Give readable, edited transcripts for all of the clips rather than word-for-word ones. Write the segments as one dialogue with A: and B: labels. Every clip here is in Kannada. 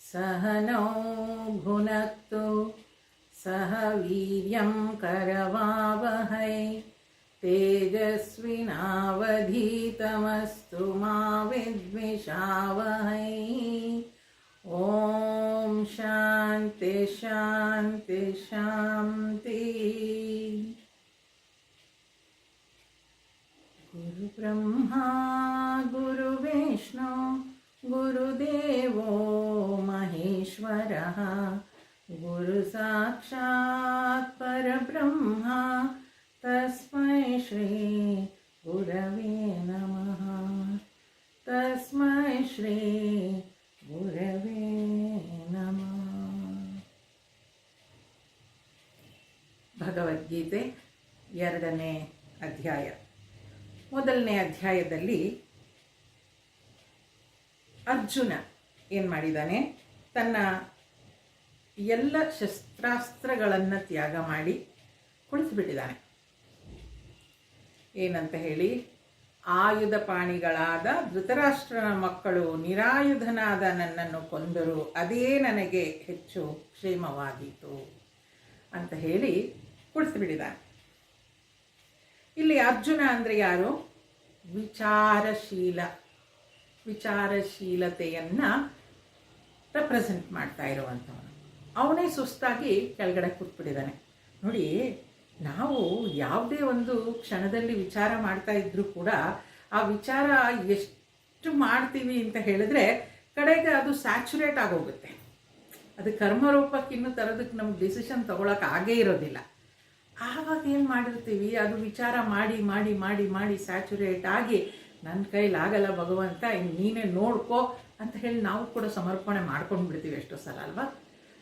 A: सहनौ भुनक्तु सह वीर्यं करवावहै तेजस्विनावधीतमस्तु मा विद्विषावहै। ॐ शान्ति शान्ति शान्ति। गुरुब्रह्मा गुरुविष्णु गुरुदेवो महेश्वरः गुरुसाक्षात् परब्रह्मा तस्मै श्री गुरवे नमः। तस्मै श्री गुरवे नमः। ಭಗವದ್ಗೀತೆ 2ನೇ ಅಧ್ಯಾಯ. ಮೊದಲನೇ ಅಧ್ಯಾಯದಲ್ಲಿ ಅರ್ಜುನ ಏನು ಮಾಡಿದ್ದಾನೆ, ತನ್ನ ಎಲ್ಲ ಶಸ್ತ್ರಾಸ್ತ್ರಗಳನ್ನು ತ್ಯಾಗ ಮಾಡಿ ಕುಳಿತುಬಿಟ್ಟಿದ್ದಾನೆ. ಏನಂತ ಹೇಳಿ, ಆಯುಧ ಪಾಣಿಗಳಾದ ಧೃತರಾಷ್ಟ್ರನ ಮಕ್ಕಳು ನಿರಾಯುಧನಾದ ನನ್ನನ್ನು ಕೊಂದರು, ಅದೇ ನನಗೆ ಹೆಚ್ಚು ಕ್ಷೇಮವಾದೀತು ಅಂತ ಹೇಳಿ ಕುಳಿತುಬಿಟ್ಟಿದ್ದಾನೆ. ಇಲ್ಲಿ ಅರ್ಜುನ ಅಂದರೆ ಯಾರು? ವಿಚಾರಶೀಲತೆಯನ್ನು ರೆಪ್ರೆಸೆಂಟ್ ಮಾಡ್ತಾ ಇರುವಂಥವನು. ಅವನೇ ಸುಸ್ತಾಗಿ ಕೆಳಗಡೆ ಕೂತ್ಬಿಟ್ಟಿದ್ದಾನೆ. ನೋಡಿ, ನಾವು ಯಾವುದೇ ಒಂದು ಕ್ಷಣದಲ್ಲಿ ವಿಚಾರ ಮಾಡ್ತಾ ಇದ್ರೂ ಕೂಡ ಆ ವಿಚಾರ ಎಷ್ಟು ಮಾಡ್ತೀವಿ ಅಂತ ಹೇಳಿದ್ರೆ ಕಡೆಗೆ ಅದು ಸ್ಯಾಚುರೇಟ್ ಆಗೋಗುತ್ತೆ. ಅದು ಕರ್ಮರೂಪಕ್ಕೆ ಇನ್ನೂ ತರೋದಕ್ಕೆ ನಮ್ಗೆ ಡಿಸಿಷನ್ ತೊಗೊಳಕ್ಕೆ ಆಗೇ ಇರೋದಿಲ್ಲ. ಆವಾಗ ಏನು ಮಾಡಿರ್ತೀವಿ, ಅದು ವಿಚಾರ ಮಾಡಿ ಮಾಡಿ ಮಾಡಿ ಮಾಡಿ ಸ್ಯಾಚುರೇಟ್ ಆಗಿ ನನ್ನ ಕೈಲಾಗಲ್ಲ ಭಗವಂತ, ಇನ್ನು ನೀನೇ ನೋಡ್ಕೋ ಅಂತ ಹೇಳಿ ನಾವು ಕೂಡ ಸಮರ್ಪಣೆ ಮಾಡ್ಕೊಂಡು ಬಿಡ್ತೀವಿ ಎಷ್ಟೋ ಸಲ ಅಲ್ವಾ?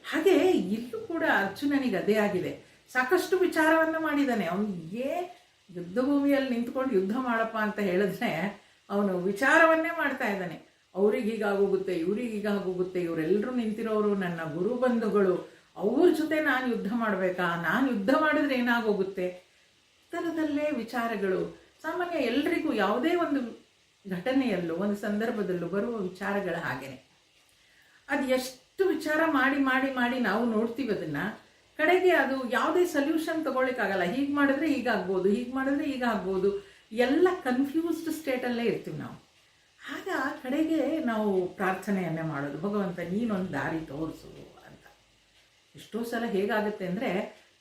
A: ಹಾಗೆ ಇಲ್ಲೂ ಕೂಡ ಅರ್ಜುನನಿಗೆ ಅದೇ ಆಗಿದೆ. ಸಾಕಷ್ಟು ವಿಚಾರವನ್ನು ಮಾಡಿದ್ದಾನೆ. ಅವನಿಗೆ ಯುದ್ಧ ಭೂಮಿಯಲ್ಲಿ ನಿಂತ್ಕೊಂಡು ಯುದ್ಧ ಮಾಡಪ್ಪ ಅಂತ ಹೇಳಿದ್ರೆ ಅವನು ವಿಚಾರವನ್ನೇ ಮಾಡ್ತಾ ಇದ್ದಾನೆ. ಅವ್ರಿಗೆ ಹೀಗಾಗೋಗುತ್ತೆ, ಇವ್ರಿಗೆ ಹೀಗಾಗೋಗುತ್ತೆ, ಇವರೆಲ್ಲರೂ ನಿಂತಿರೋರು ನನ್ನ ಗುರು ಬಂಧುಗಳು, ಅವ್ರ ಜೊತೆ ನಾನು ಯುದ್ಧ ಮಾಡಬೇಕಾ, ನಾನು ಯುದ್ಧ ಮಾಡಿದ್ರೆ ಏನಾಗೋಗುತ್ತೆ, ಈ ಥರದಲ್ಲೇ ವಿಚಾರಗಳು ಸಾಮಾನ್ಯ ಎಲ್ರಿಗೂ ಯಾವುದೇ ಒಂದು ಘಟನೆಯಲ್ಲೂ ಒಂದು ಸಂದರ್ಭದಲ್ಲೂ ಬರುವ ವಿಚಾರಗಳ ಹಾಗೇನೆ. ಅದು ಎಷ್ಟು ವಿಚಾರ ಮಾಡಿ ಮಾಡಿ ಮಾಡಿ ನಾವು ನೋಡ್ತೀವಿ, ಅದನ್ನು ಕಡೆಗೆ ಅದು ಯಾವುದೇ ಸೊಲ್ಯೂಷನ್ ತೊಗೊಳ್ಳಿಕ್ಕಾಗಲ್ಲ. ಹೀಗೆ ಮಾಡಿದ್ರೆ ಹೀಗಾಗ್ಬೋದು, ಹೀಗೆ ಮಾಡಿದ್ರೆ ಹೀಗಾಗ್ಬೋದು, ಎಲ್ಲ ಕನ್ಫ್ಯೂಸ್ಡ್ ಸ್ಟೇಟಲ್ಲೇ ಇರ್ತೀವಿ ನಾವು. ಆಗ ಕಡೆಗೆ ನಾವು ಪ್ರಾರ್ಥನೆಯನ್ನೇ ಮಾಡೋದು, ಭಗವಂತ ನೀನೊಂದು ದಾರಿ ತೋರಿಸು ಅಂತ. ಎಷ್ಟೋ ಸಲ ಹೇಗಾಗುತ್ತೆ ಅಂದರೆ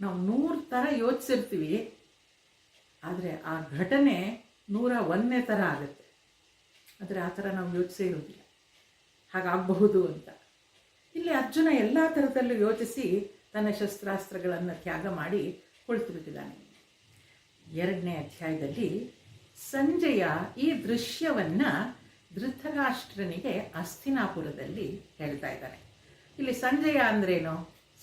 A: ನಾವು 100 ಥರ ಯೋಚಿಸಿರ್ತೀವಿ, ಆದರೆ ಆ ಘಟನೆ 101ನೇ ಥರ ಆಗುತ್ತೆ. ಆದರೆ ಆ ಥರ ನಾವು ಯೋಚಿಸೇ ಇರೋದಿಲ್ಲ, ಹಾಗಾಗಬಹುದು ಅಂತ. ಇಲ್ಲಿ ಅರ್ಜುನ ಎಲ್ಲ ಥರದಲ್ಲೂ ಯೋಚಿಸಿ ತನ್ನ ಶಸ್ತ್ರಾಸ್ತ್ರಗಳನ್ನು ತ್ಯಾಗ ಮಾಡಿ ಕುಳಿತು ಬಿಟ್ಟಿದ್ದಾನೆ. 2ನೇ ಅಧ್ಯಾಯದಲ್ಲಿ ಸಂಜಯ ಈ ದೃಶ್ಯವನ್ನು ಧೃತರಾಷ್ಟ್ರನಿಗೆ ಹಸ್ತಿನಾಪುರದಲ್ಲಿ ಹೇಳ್ತಾ ಇದ್ದಾನೆ. ಇಲ್ಲಿ ಸಂಜಯ ಅಂದ್ರೇನು?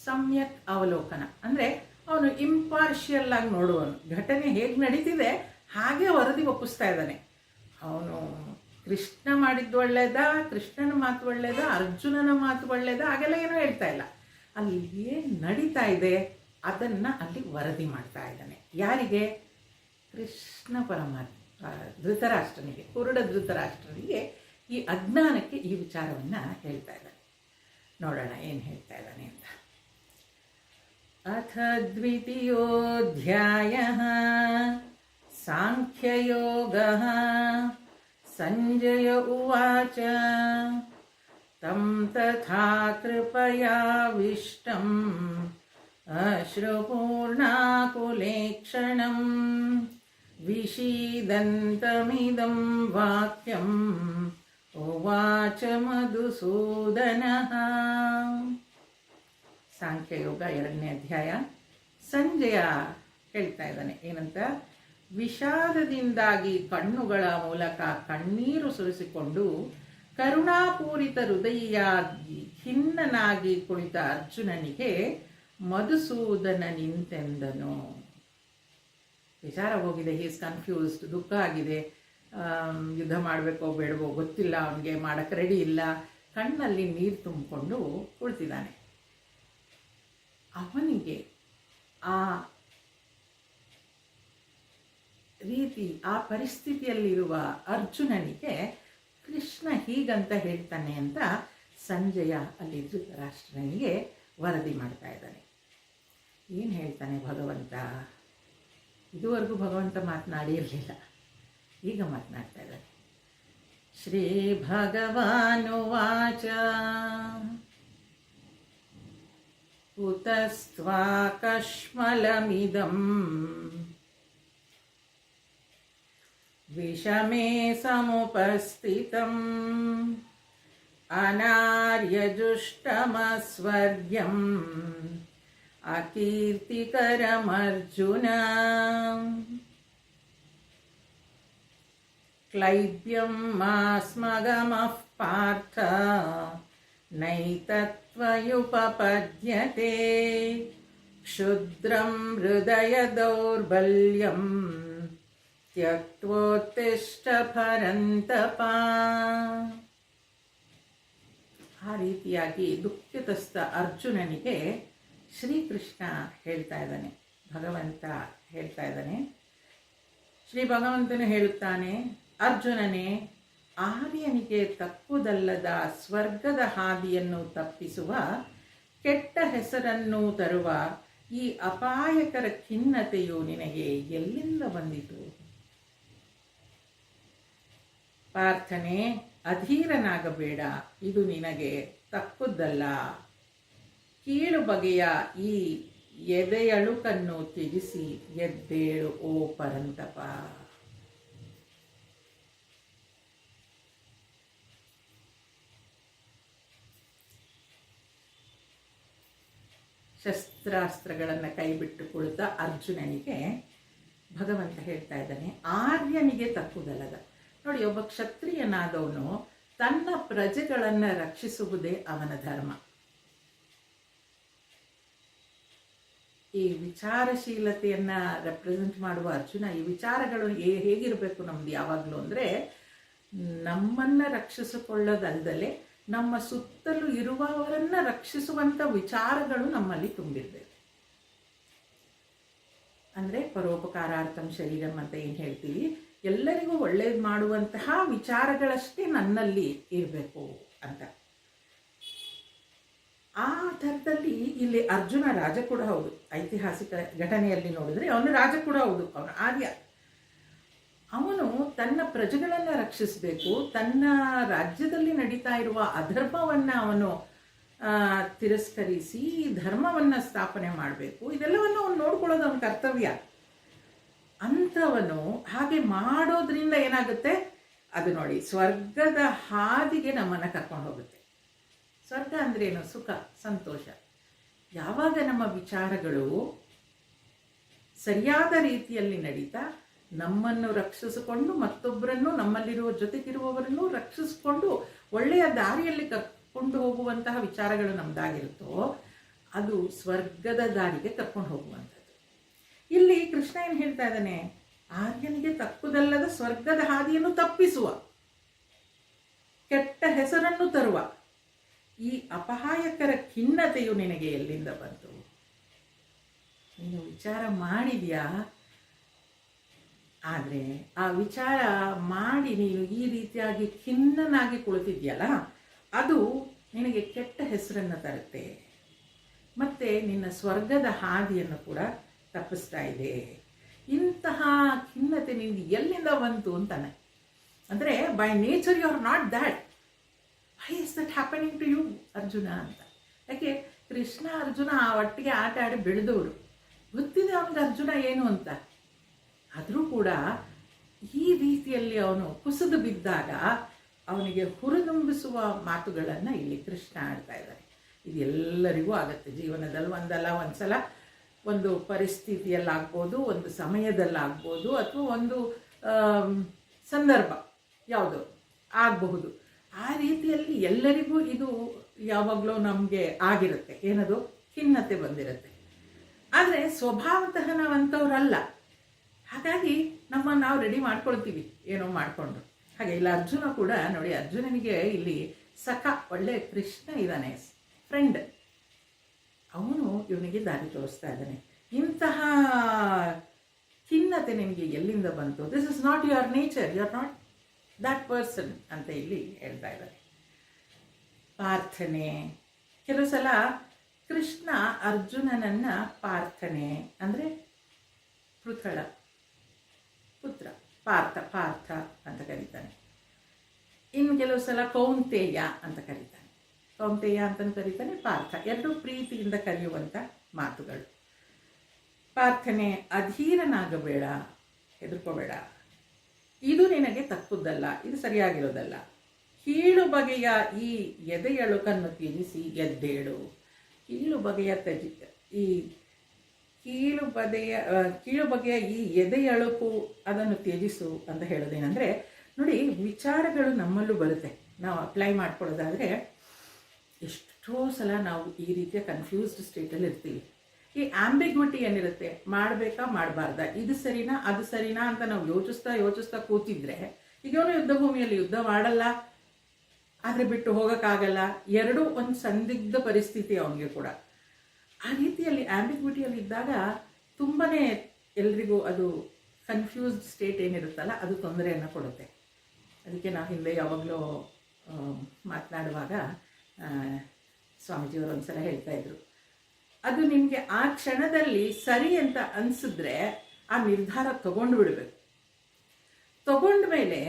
A: ಸಮ್ಯಕ್ ಅವಲೋಕನ ಅಂದರೆ ಅವನು ಇಂಪಾರ್ಷಿಯಲ್ ಆಗಿ ನೋಡುವನು. ಘಟನೆ ಹೇಗೆ ನಡೀತಿದೆ ಹಾಗೆ ವರದಿ ಒಪ್ಪಿಸ್ತಾ ಇದ್ದಾನೆ. ಅವನು ಕೃಷ್ಣ ಮಾಡಿದ್ದು ಒಳ್ಳೇದಾ, ಕೃಷ್ಣನ ಮಾತು ಒಳ್ಳೇದಾ, ಅರ್ಜುನನ ಮಾತು ಒಳ್ಳೇದಾ, ಹಾಗೆಲ್ಲ ಏನೂ ಹೇಳ್ತಾ ಇಲ್ಲ. ಅಲ್ಲಿ ಏನು ನಡೀತಾ ಇದೆ ಅದನ್ನು ಅಲ್ಲಿ ವರದಿ ಮಾಡ್ತಾ ಇದ್ದಾನೆ. ಯಾರಿಗೆ? ಕೃಷ್ಣ ಪರಮಾತ್ಮ ಧೃತರಾಷ್ಟ್ರನಿಗೆ, ಕುರುಡ ಧೃತರಾಷ್ಟ್ರನಿಗೆ ಈ ಅಜ್ಞಾನಕ್ಕೆ ಈ ವಿಚಾರವನ್ನು ಹೇಳ್ತಾ ಇದ್ದಾನೆ. ನೋಡೋಣ ಏನು ಹೇಳ್ತಾ ಇದ್ದಾನೆ ಅಂತ. ಅಥ ದ್ವಿತೀಯೋಧ್ಯಾಯಃ ಸಾಂಖ್ಯಯೋಗಃ. ಸಂಜಯ ಉವಾಚ ತಂ ತಥಾ ಕೃಪಯಾವಿಷ್ಟಂ ಅಶ್ರುಪೂರ್ಣಾಕುಲೇಕ್ಷಣಂ ವಿಷೀದಂತಮಿದಂ ವಾಕ್ಯಂ ಉವಾಚ ಮಧುಸೂದನಃ. ಸಾಂಖ್ಯಯೋಗ 2ನೇ ಅಧ್ಯಾಯ. ಸಂಜಯ ಹೇಳ್ತಾ ಇದ್ದಾನೆ ಏನಂತ, ವಿಷಾದದಿಂದಾಗಿ ಕಣ್ಣುಗಳ ಮೂಲಕ ಕಣ್ಣೀರು ಸುರಿಸಿಕೊಂಡು ಕರುಣಾಪೂರಿತ ಹೃದಯಿಯಾಗಿ ಖಿನ್ನನಾಗಿ ಕುಳಿತ ಅರ್ಜುನನಿಗೆ ಮಧುಸೂದನ ನಿಂತೆಂದನು. ವಿಚಾರ ಹೋಗಿದೆ, ಹೀಸ್ ಕನ್ಫ್ಯೂಸ್ಡ್, ದುಃಖ ಆಗಿದೆ, ಯುದ್ಧ ಮಾಡಬೇಕೋ ಬೇಡವೋ ಗೊತ್ತಿಲ್ಲ, ಅವನಿಗೆ ಮಾಡೋಕ್ಕೆ ರೆಡಿ ಇಲ್ಲ, ಕಣ್ಣಲ್ಲಿ ನೀರು ತುಂಬಿಕೊಂಡು ಕುಳಿತಿದ್ದಾನೆ. ಅವನಿಗೆ ಆ ರೀತಿ, ಆ ಪರಿಸ್ಥಿತಿಯಲ್ಲಿರುವ ಅರ್ಜುನನಿಗೆ ಕೃಷ್ಣ ಹೀಗಂತ ಹೇಳ್ತಾನೆ ಅಂತ ಸಂಜಯ ಅಲ್ಲಿ ಧೃತರಾಷ್ಟ್ರನಿಗೆ ವರದಿ ಮಾಡ್ತಾ ಇದ್ದಾನೆ. ಏನು ಹೇಳ್ತಾನೆ ಭಗವಂತ? ಇದುವರೆಗೂ ಭಗವಂತ ಮಾತನಾಡಿರಲಿಲ್ಲ, ಈಗ ಮಾತನಾಡ್ತಾ ಇದ್ದಾನೆ. ಶ್ರೀ ಭಗವಾನುವಾಚ ಕುತಸ್ತ್ವಾಕಶ್ಮಲಮಿದಂ ವಿಷಮೇ ಸಮುಪಸ್ಥಿತಂ ಅನಾರ್ಯಜುಷ್ಟಮಸ್ವರ್ಗ್ಯಂ ಅಕೀರ್ತಿಕರಮರ್ಜುನ ಕ್ಲೈಬ್ಯಂ ಮಾಸ್ಮಗಮಃ ಪಾರ್ಥ ನೈತತ್ವಯುಪಪದ್ಯತೆ ಕ್ಷುದ್ರಂ ಹೃದಯ ದೌರ್ಬಲ್ಯಂ ತ್ಯಕ್ತ್ವೋತ್ತಿಷ್ಠ ಪರಂತಪ. ಆ ರೀತಿಯಾಗಿ ದುಃಖಿತಸ್ಥ ಅರ್ಜುನನಿಗೆ ಶ್ರೀಕೃಷ್ಣ ಹೇಳ್ತಾ ಇದ್ದಾನೆ, ಭಗವಂತ ಹೇಳ್ತಾ ಇದ್ದಾನೆ. ಶ್ರೀ ಭಗವಂತನು ಹೇಳುತ್ತಾನೆ, ಅರ್ಜುನನೇ, ಆರ್ಯನಿಗೆ ತಪ್ಪುದಲ್ಲದ ಸ್ವರ್ಗದ ಹಾದಿಯನ್ನು ತಪ್ಪಿಸುವ, ಕೆಟ್ಟ ಹೆಸರನ್ನು ತರುವ ಈ ಅಪಾಯಕರ ಖಿನ್ನತೆಯು ನಿನಗೆ ಎಲ್ಲಿಂದ ಬಂದಿತು? ಪಾರ್ಥನೆ, ಅಧೀರನಾಗಬೇಡ, ಇದು ನಿನಗೆ ತಪ್ಪುದಲ್ಲ. ಕೀಳು ಬಗೆಯ ಈ ಎದೆಯಳುಕನ್ನು ತ್ಯಜಿಸಿ ಎದ್ದೇಳು ಓ ಪರಂತಪ. ಶಸ್ತ್ರಾಸ್ತ್ರಗಳನ್ನು ಕೈಬಿಟ್ಟು ಕುಳಿತ ಅರ್ಜುನನಿಗೆ ಭಗವಂತ ಹೇಳ್ತಾ ಇದ್ದಾನೆ, ಆರ್ಯನಿಗೆ ತಕ್ಕುದಲ್ಲದ. ನೋಡಿ, ಒಬ್ಬ ಕ್ಷತ್ರಿಯನಾದವನು ತನ್ನ ಪ್ರಜೆಗಳನ್ನು ರಕ್ಷಿಸುವುದೇ ಅವನ ಧರ್ಮ. ಈ ವಿಚಾರಶೀಲತೆಯನ್ನು ರೆಪ್ರೆಸೆಂಟ್ ಮಾಡುವ ಅರ್ಜುನ, ಈ ವಿಚಾರಗಳು ಹೇಗಿರಬೇಕು ನಮ್ದು ಯಾವಾಗಲೂ ಅಂದರೆ, ನಮ್ಮನ್ನು ರಕ್ಷಿಸಿಕೊಳ್ಳೋದಲ್ಲದೆ ನಮ್ಮ ಸುತ್ತಲೂ ಇರುವವರನ್ನು ರಕ್ಷಿಸುವಂಥ ವಿಚಾರಗಳು ನಮ್ಮಲ್ಲಿ ತುಂಬಿರಬೇಕು. ಅಂದರೆ ಪರೋಪಕಾರಾರ್ಥಂ ಶರೀರಂ ಅಂತ ಏನು ಹೇಳ್ತೀವಿ, ಎಲ್ಲರಿಗೂ ಒಳ್ಳೇದು ಮಾಡುವಂತಹ ವಿಚಾರಗಳಷ್ಟೇ ನನ್ನಲ್ಲಿ ಇರಬೇಕು ಅಂತ. ಆ ಥರದಲ್ಲಿ ಇಲ್ಲಿ ಅರ್ಜುನ ರಾಜ ಕೂಡ ಹೌದು. ಐತಿಹಾಸಿಕ ಘಟನೆಯಲ್ಲಿ ನೋಡಿದ್ರೆ ಅವನು ರಾಜ ಕೂಡ ಹೌದು, ಅವನು ಆರ್ಯ. ಅವನು ತನ್ನ ಪ್ರಜೆಗಳನ್ನು ರಕ್ಷಿಸಬೇಕು, ತನ್ನ ರಾಜ್ಯದಲ್ಲಿ ನಡೀತಾ ಇರುವ ಅಧರ್ಮವನ್ನು ಅವನು ತಿರಸ್ಕರಿಸಿ ಧರ್ಮವನ್ನು ಸ್ಥಾಪನೆ ಮಾಡಬೇಕು. ಇದೆಲ್ಲವನ್ನು ಅವನು ನೋಡ್ಕೊಳ್ಳೋದು ಅವನ ಕರ್ತವ್ಯ. ಅಂಥವನು ಹಾಗೆ ಮಾಡೋದ್ರಿಂದ ಏನಾಗುತ್ತೆ, ಅದು ನೋಡಿ ಸ್ವರ್ಗದ ಹಾದಿಗೆ ನಮ್ಮನ್ನು ಕರ್ಕೊಂಡು ಹೋಗುತ್ತೆ. ಸ್ವರ್ಗ ಅಂದ್ರೇನು? ಸುಖ, ಸಂತೋಷ. ಯಾವಾಗ ನಮ್ಮ ವಿಚಾರಗಳು ಸರಿಯಾದ ರೀತಿಯಲ್ಲಿ ನಡೀತಾ ನಮ್ಮನ್ನು ರಕ್ಷಿಸಿಕೊಂಡು ಮತ್ತೊಬ್ಬರನ್ನು, ನಮ್ಮಲ್ಲಿರುವ ಜೊತೆಗಿರುವವರನ್ನು ರಕ್ಷಿಸಿಕೊಂಡು ಒಳ್ಳೆಯ ದಾರಿಯಲ್ಲಿ ಕರ್ಕೊಂಡು ಹೋಗುವಂತಹ ವಿಚಾರಗಳು ನಮ್ಮದಾಗಿರುತ್ತೋ ಅದು ಸ್ವರ್ಗದ ದಾರಿಗೆ ಕರ್ಕೊಂಡು ಹೋಗುವಂಥದ್ದು. ಇಲ್ಲಿ ಕೃಷ್ಣ ಏನು ಹೇಳ್ತಾ ಇದ್ದಾನೆ, ಆರ್ಯನಿಗೆ ತಕ್ಕುದಲ್ಲದ ಸ್ವರ್ಗದ ಹಾದಿಯನ್ನು ತಪ್ಪಿಸುವ, ಕೆಟ್ಟ ಹೆಸರನ್ನು ತರುವ ಈ ಅಪಹಾಯಕರ ಖಿನ್ನತೆಯು ನಿನಗೆ ಎಲ್ಲಿಂದ ಬಂತು? ನೀನು ವಿಚಾರ ಮಾಡಿದ್ಯಾ? ಆದರೆ ಆ ವಿಚಾರ ಮಾಡಿ ನೀನು ಈ ರೀತಿಯಾಗಿ ಖಿನ್ನನಾಗಿ ಕುಳಿತಿದ್ಯಲ್ಲ, ಅದು ನಿನಗೆ ಕೆಟ್ಟ ಹೆಸರನ್ನು ತರುತ್ತೆ, ಮತ್ತು ನಿನ್ನ ಸ್ವರ್ಗದ ಹಾದಿಯನ್ನು ಕೂಡ ತಪ್ಪಿಸ್ತಾ ಇದೆ. ಇಂತಹ ಖಿನ್ನತೆ ನಿನಗೆ ಎಲ್ಲಿಂದ ಬಂತು ಅಂತಾನೆ. ಅಂದರೆ by nature you are not that. Why is that happening to you Arjuna ಅಂತ. ಯಾಕೆ ಕೃಷ್ಣ ಅರ್ಜುನ ಆ ಒಟ್ಟಿಗೆ ಆಟ ಆಡಿ ಬೆಳೆದವರು, ಗೊತ್ತಿದೆ ಅವನಿಗೆ ಅರ್ಜುನ ಏನು ಅಂತ. ಆದರೂ ಕೂಡ ಈ ರೀತಿಯಲ್ಲಿ ಅವನು ಕುಸಿದು ಬಿದ್ದಾಗ ಅವನಿಗೆ ಹುರಿದುಂಬಿಸುವ ಮಾತುಗಳನ್ನು ಇಲ್ಲಿ ಕೃಷ್ಣ ಆಡ್ತಾ ಇದ್ದಾರೆ. ಇದೆಲ್ಲರಿಗೂ ಆಗುತ್ತೆ ಜೀವನದಲ್ಲಿ, ಒಂದಲ್ಲ ಒಂದು ಸಲ, ಒಂದು ಪರಿಸ್ಥಿತಿಯಲ್ಲಾಗ್ಬೋದು, ಒಂದು ಸಮಯದಲ್ಲಾಗ್ಬೋದು, ಅಥವಾ ಒಂದು ಸಂದರ್ಭ ಯಾವುದೋ ಆಗಬಹುದು. ಆ ರೀತಿಯಲ್ಲಿ ಎಲ್ಲರಿಗೂ ಇದು ಯಾವಾಗಲೂ ನಮಗೆ ಆಗಿರುತ್ತೆ, ಏನದು ಖಿನ್ನತೆ ಬಂದಿರುತ್ತೆ. ಆದರೆ ಸ್ವಭಾವತಃ ನಾವಂಥವ್ರಲ್ಲ. ಹಾಗಾಗಿ ನಾವು ರೆಡಿ ಮಾಡ್ಕೊಳ್ತೀವಿ ಏನೋ ಮಾಡಿಕೊಂಡು. ಹಾಗೆ ಇಲ್ಲ ಅರ್ಜುನ ಕೂಡ ನೋಡಿ, ಅರ್ಜುನನಿಗೆ ಇಲ್ಲಿ ಸಖ ಒಳ್ಳೆ ಕೃಷ್ಣ ಇದ್ದಾನೆ, ಫ್ರೆಂಡ್. ಅವನು ಇವನಿಗೆ ದಾರಿ ತೋರಿಸ್ತಾ ಇದ್ದಾನೆ. ಇಂತಹ ಖಿನ್ನತೆ ನಿನಗೆ ಎಲ್ಲಿಂದ ಬಂತು? This is not your nature, you are not that person ಅಂತ ಇಲ್ಲಿ ಹೇಳ್ತಾ ಇದ್ದಾರೆ. ಪ್ರಾರ್ಥನೆ. ಕೆಲವು ಸಲ ಕೃಷ್ಣ ಅರ್ಜುನನನ್ನು ಪ್ರಾರ್ಥನೆ ಅಂದರೆ ಪೃಥಳ ಪುತ್ರ ಪಾರ್ಥ ಅಂತ ಕರೀತಾನೆ. ಇನ್ನು ಕೆಲವು ಸಲ ಕೌಂತೆಯ ಅಂತ ಕರೀತಾನೆ, ಕೌಂತೆಯ ಅಂತಲೂ ಕರೀತಾನೆ, ಪಾರ್ಥ. ಎರಡೂ ಪ್ರೀತಿಯಿಂದ ಕರೆಯುವಂಥ ಮಾತುಗಳು. ಪ್ರಾರ್ಥನೆ, ಅಧೀರನಾಗಬೇಡ, ಹೆದರ್ಕೋಬೇಡ, ಇದು ನಿನಗೆ ತಪ್ಪುದಲ್ಲ, ಇದು ಸರಿಯಾಗಿರೋದಲ್ಲ. ಕೀಳು ಬಗೆಯ ಈ ಎದೆಯಳುಕನ್ನು ತ್ಯಜಿಸಿ ಎದ್ದೇಳು. ಕೀಳು ಬಗೆಯ ಈ ಕೀಳು ಬಗೆಯ ಈ ಎದೆಯಳುಕು ಅದನ್ನು ತ್ಯಜಿಸು ಅಂತ ಹೇಳೋದೇನೆಂದರೆ, ನೋಡಿ, ವಿಚಾರಗಳು ನಮ್ಮಲ್ಲೂ ಬರುತ್ತೆ. ನಾವು ಅಪ್ಲೈ ಮಾಡ್ಕೊಳ್ಳೋದಾದರೆ ಎಷ್ಟೋ ಸಲ ನಾವು ಈ ರೀತಿಯ ಕನ್ಫ್ಯೂಸ್ಡ್ ಸ್ಟೇಟಲ್ಲಿ ಇರ್ತೀವಿ. ಈ ಆಂಬಿಗ್ವಿಟಿ ಏನಿರುತ್ತೆ, ಮಾಡಬೇಕಾ ಮಾಡಬಾರ್ದಾ, ಇದು ಸರಿನಾ ಅದು ಸರಿನಾ ಅಂತ ನಾವು ಯೋಚಿಸ್ತಾ ಕೂತಿದ್ರೆ, ಈಗ ಅವನು ಯುದ್ಧ ಭೂಮಿಯಲ್ಲಿ ಯುದ್ಧ ಮಾಡಲ್ಲ, ಆದರೆ ಬಿಟ್ಟು ಹೋಗೋಕ್ಕಾಗಲ್ಲ. ಎರಡೂ ಒಂದು ಸಂದಿಗ್ಧ ಪರಿಸ್ಥಿತಿ ಅವನಿಗೆ ಕೂಡ. ಆ ರೀತಿಯಲ್ಲಿ ಆಂಬಿಗ್ವಿಟಿಯಲ್ಲಿ ಇದ್ದಾಗ ತುಂಬಾ ಎಲ್ರಿಗೂ ಅದು ಕನ್ಫ್ಯೂಸ್ಡ್ ಸ್ಟೇಟ್ ಏನಿರುತ್ತಲ್ಲ, ಅದು ತೊಂದರೆಯನ್ನು ಕೊಡುತ್ತೆ. ಅದಕ್ಕೆ ನಾವು ಹಿಂದೆ ಯಾವಾಗಲೂ ಮಾತನಾಡುವಾಗ ಸ್ವಾಮೀಜಿಯವರು ಒಂದು ಸಲ ಹೇಳ್ತಾಯಿದ್ರು, ಅದು ನಿಮಗೆ ಆ ಕ್ಷಣದಲ್ಲಿ ಸರಿ ಅಂತ ಅನಿಸಿದ್ರೆ ಆ ನಿರ್ಧಾರ ತಗೊಂಡು ಬಿಡಬೇಕು. ತಗೊಂಡ ಮೇಲೆ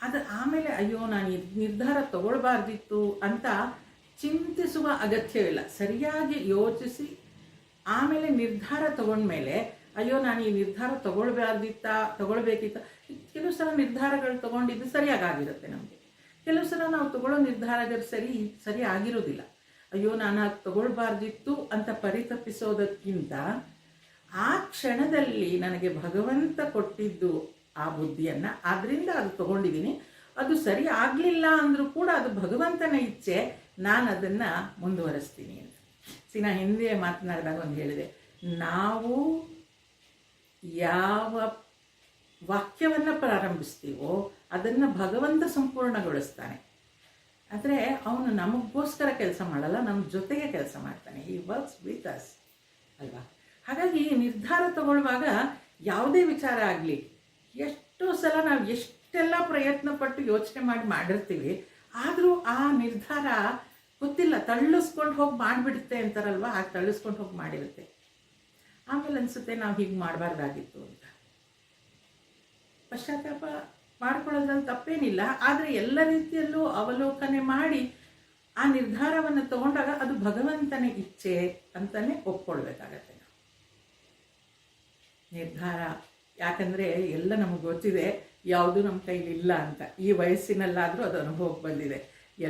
A: ಅದು ಆಮೇಲೆ ಅಯ್ಯೋ ನಾನು ಈ ನಿರ್ಧಾರ ತಗೊಳ್ಬಾರ್ದಿತ್ತು ಅಂತ ಚಿಂತಿಸುವ ಅಗತ್ಯವಿಲ್ಲ. ಸರಿಯಾಗಿ ಯೋಚಿಸಿ ಆಮೇಲೆ ನಿರ್ಧಾರ ತಗೊಂಡ್ಮೇಲೆ ಅಯ್ಯೋ ನಾನು ಈ ನಿರ್ಧಾರ ತಗೊಳ್ಬೇಕಿತ್ತ. ಕೆಲವು ಸಲ ನಿರ್ಧಾರಗಳು ತಗೊಂಡಿದ್ದು ಸರಿಯಾಗಿರುತ್ತೆ ನಮಗೆ. ಕೆಲವು ಸಲ ನಾವು ತಗೊಳ್ಳೋ ನಿರ್ಧಾರಗಳು ಸರಿ ಆಗಿರೋದಿಲ್ಲ. ಅಯ್ಯೋ ನಾನು ಅದು ತಗೊಳ್ಬಾರ್ದಿತ್ತು ಅಂತ ಪರಿತಪಿಸೋದಕ್ಕಿಂತ ಆ ಕ್ಷಣದಲ್ಲಿ ನನಗೆ ಭಗವಂತ ಕೊಟ್ಟಿದ್ದು ಆ ಬುದ್ಧಿಯನ್ನು, ಅದರಿಂದ ಅದು ತಗೊಂಡಿದ್ದೀನಿ, ಅದು ಸರಿ ಆಗಲಿಲ್ಲ ಅಂದರೂ ಕೂಡ ಅದು ಭಗವಂತನ ಇಚ್ಛೆ, ನಾನು ಅದನ್ನು ಮುಂದುವರಿಸ್ತೀನಿ ಅಂತ. ನಾ ಹಿಂದೆ ಮಾತನಾಡಿದಾಗ ಒಂದು ಹೇಳಿದೆ, ನಾವು ಯಾವ ವಾಕ್ಯವನ್ನು ಪ್ರಾರಂಭಿಸ್ತೀವೋ ಅದನ್ನು ಭಗವಂತ ಸಂಪೂರ್ಣಗೊಳಿಸ್ತಾನೆ. ಆದರೆ ಅವನು ನಮಗೋಸ್ಕರ ಕೆಲಸ ಮಾಡಲ್ಲ, ನಮ್ಮ ಜೊತೆಗೆ ಕೆಲಸ ಮಾಡ್ತಾನೆ. ಹಿ ವರ್ಕ್ಸ್ ವಿತ್ ಅಸ್ ಅಲ್ವಾ. ಹಾಗಾಗಿ ನಿರ್ಧಾರ ತಗೊಳ್ಳುವಾಗ ಯಾವುದೇ ವಿಚಾರ ಆಗಲಿ, ಎಷ್ಟೋ ಸಲ ನಾವು ಎಷ್ಟೆಲ್ಲ ಪ್ರಯತ್ನ ಪಟ್ಟು ಯೋಚನೆ ಮಾಡಿರ್ತೀವಿ, ಆದರೂ ಆ ನಿರ್ಧಾರ ಗೊತ್ತಿಲ್ಲ, ತಳ್ಳಿಸ್ಕೊಂಡು ಹೋಗಿ ಮಾಡಿಬಿಡುತ್ತೆ ಅಂತಾರಲ್ವ, ಆಗ ತಳ್ಳಿಸ್ಕೊಂಡು ಹೋಗಿ ಮಾಡಿರುತ್ತೆ. ಆಮೇಲೆ ಅನಿಸುತ್ತೆ ನಾವು ಹೀಗೆ ಮಾಡಬಾರ್ದಾಗಿತ್ತು ಅಂತ. ಪಶ್ಚಾತ್ತಾಪ ಮಾಡ್ಕೊಳ್ಳೋದ್ರಲ್ಲಿ ತಪ್ಪೇನಿಲ್ಲ, ಆದರೆ ಎಲ್ಲ ರೀತಿಯಲ್ಲೂ ಅವಲೋಕನೆ ಮಾಡಿ ಆ ನಿರ್ಧಾರವನ್ನು ತಗೊಂಡಾಗ ಅದು ಭಗವಂತನ ಇಚ್ಛೆ ಅಂತಲೇ ಒಪ್ಕೊಳ್ಬೇಕಾಗತ್ತೆ ನಾವು. ನಿರ್ಧಾರ ಯಾಕಂದರೆ ಎಲ್ಲ ನಮಗೆ ಗೊತ್ತಿದೆ, ಯಾವುದು ನಮ್ಮ ಕೈಲಿಲ್ಲ ಅಂತ. ಈ ವಯಸ್ಸಿನಲ್ಲಾದರೂ ಅದು ಅನುಭವಕ್ಕೆ ಬಂದಿದೆ.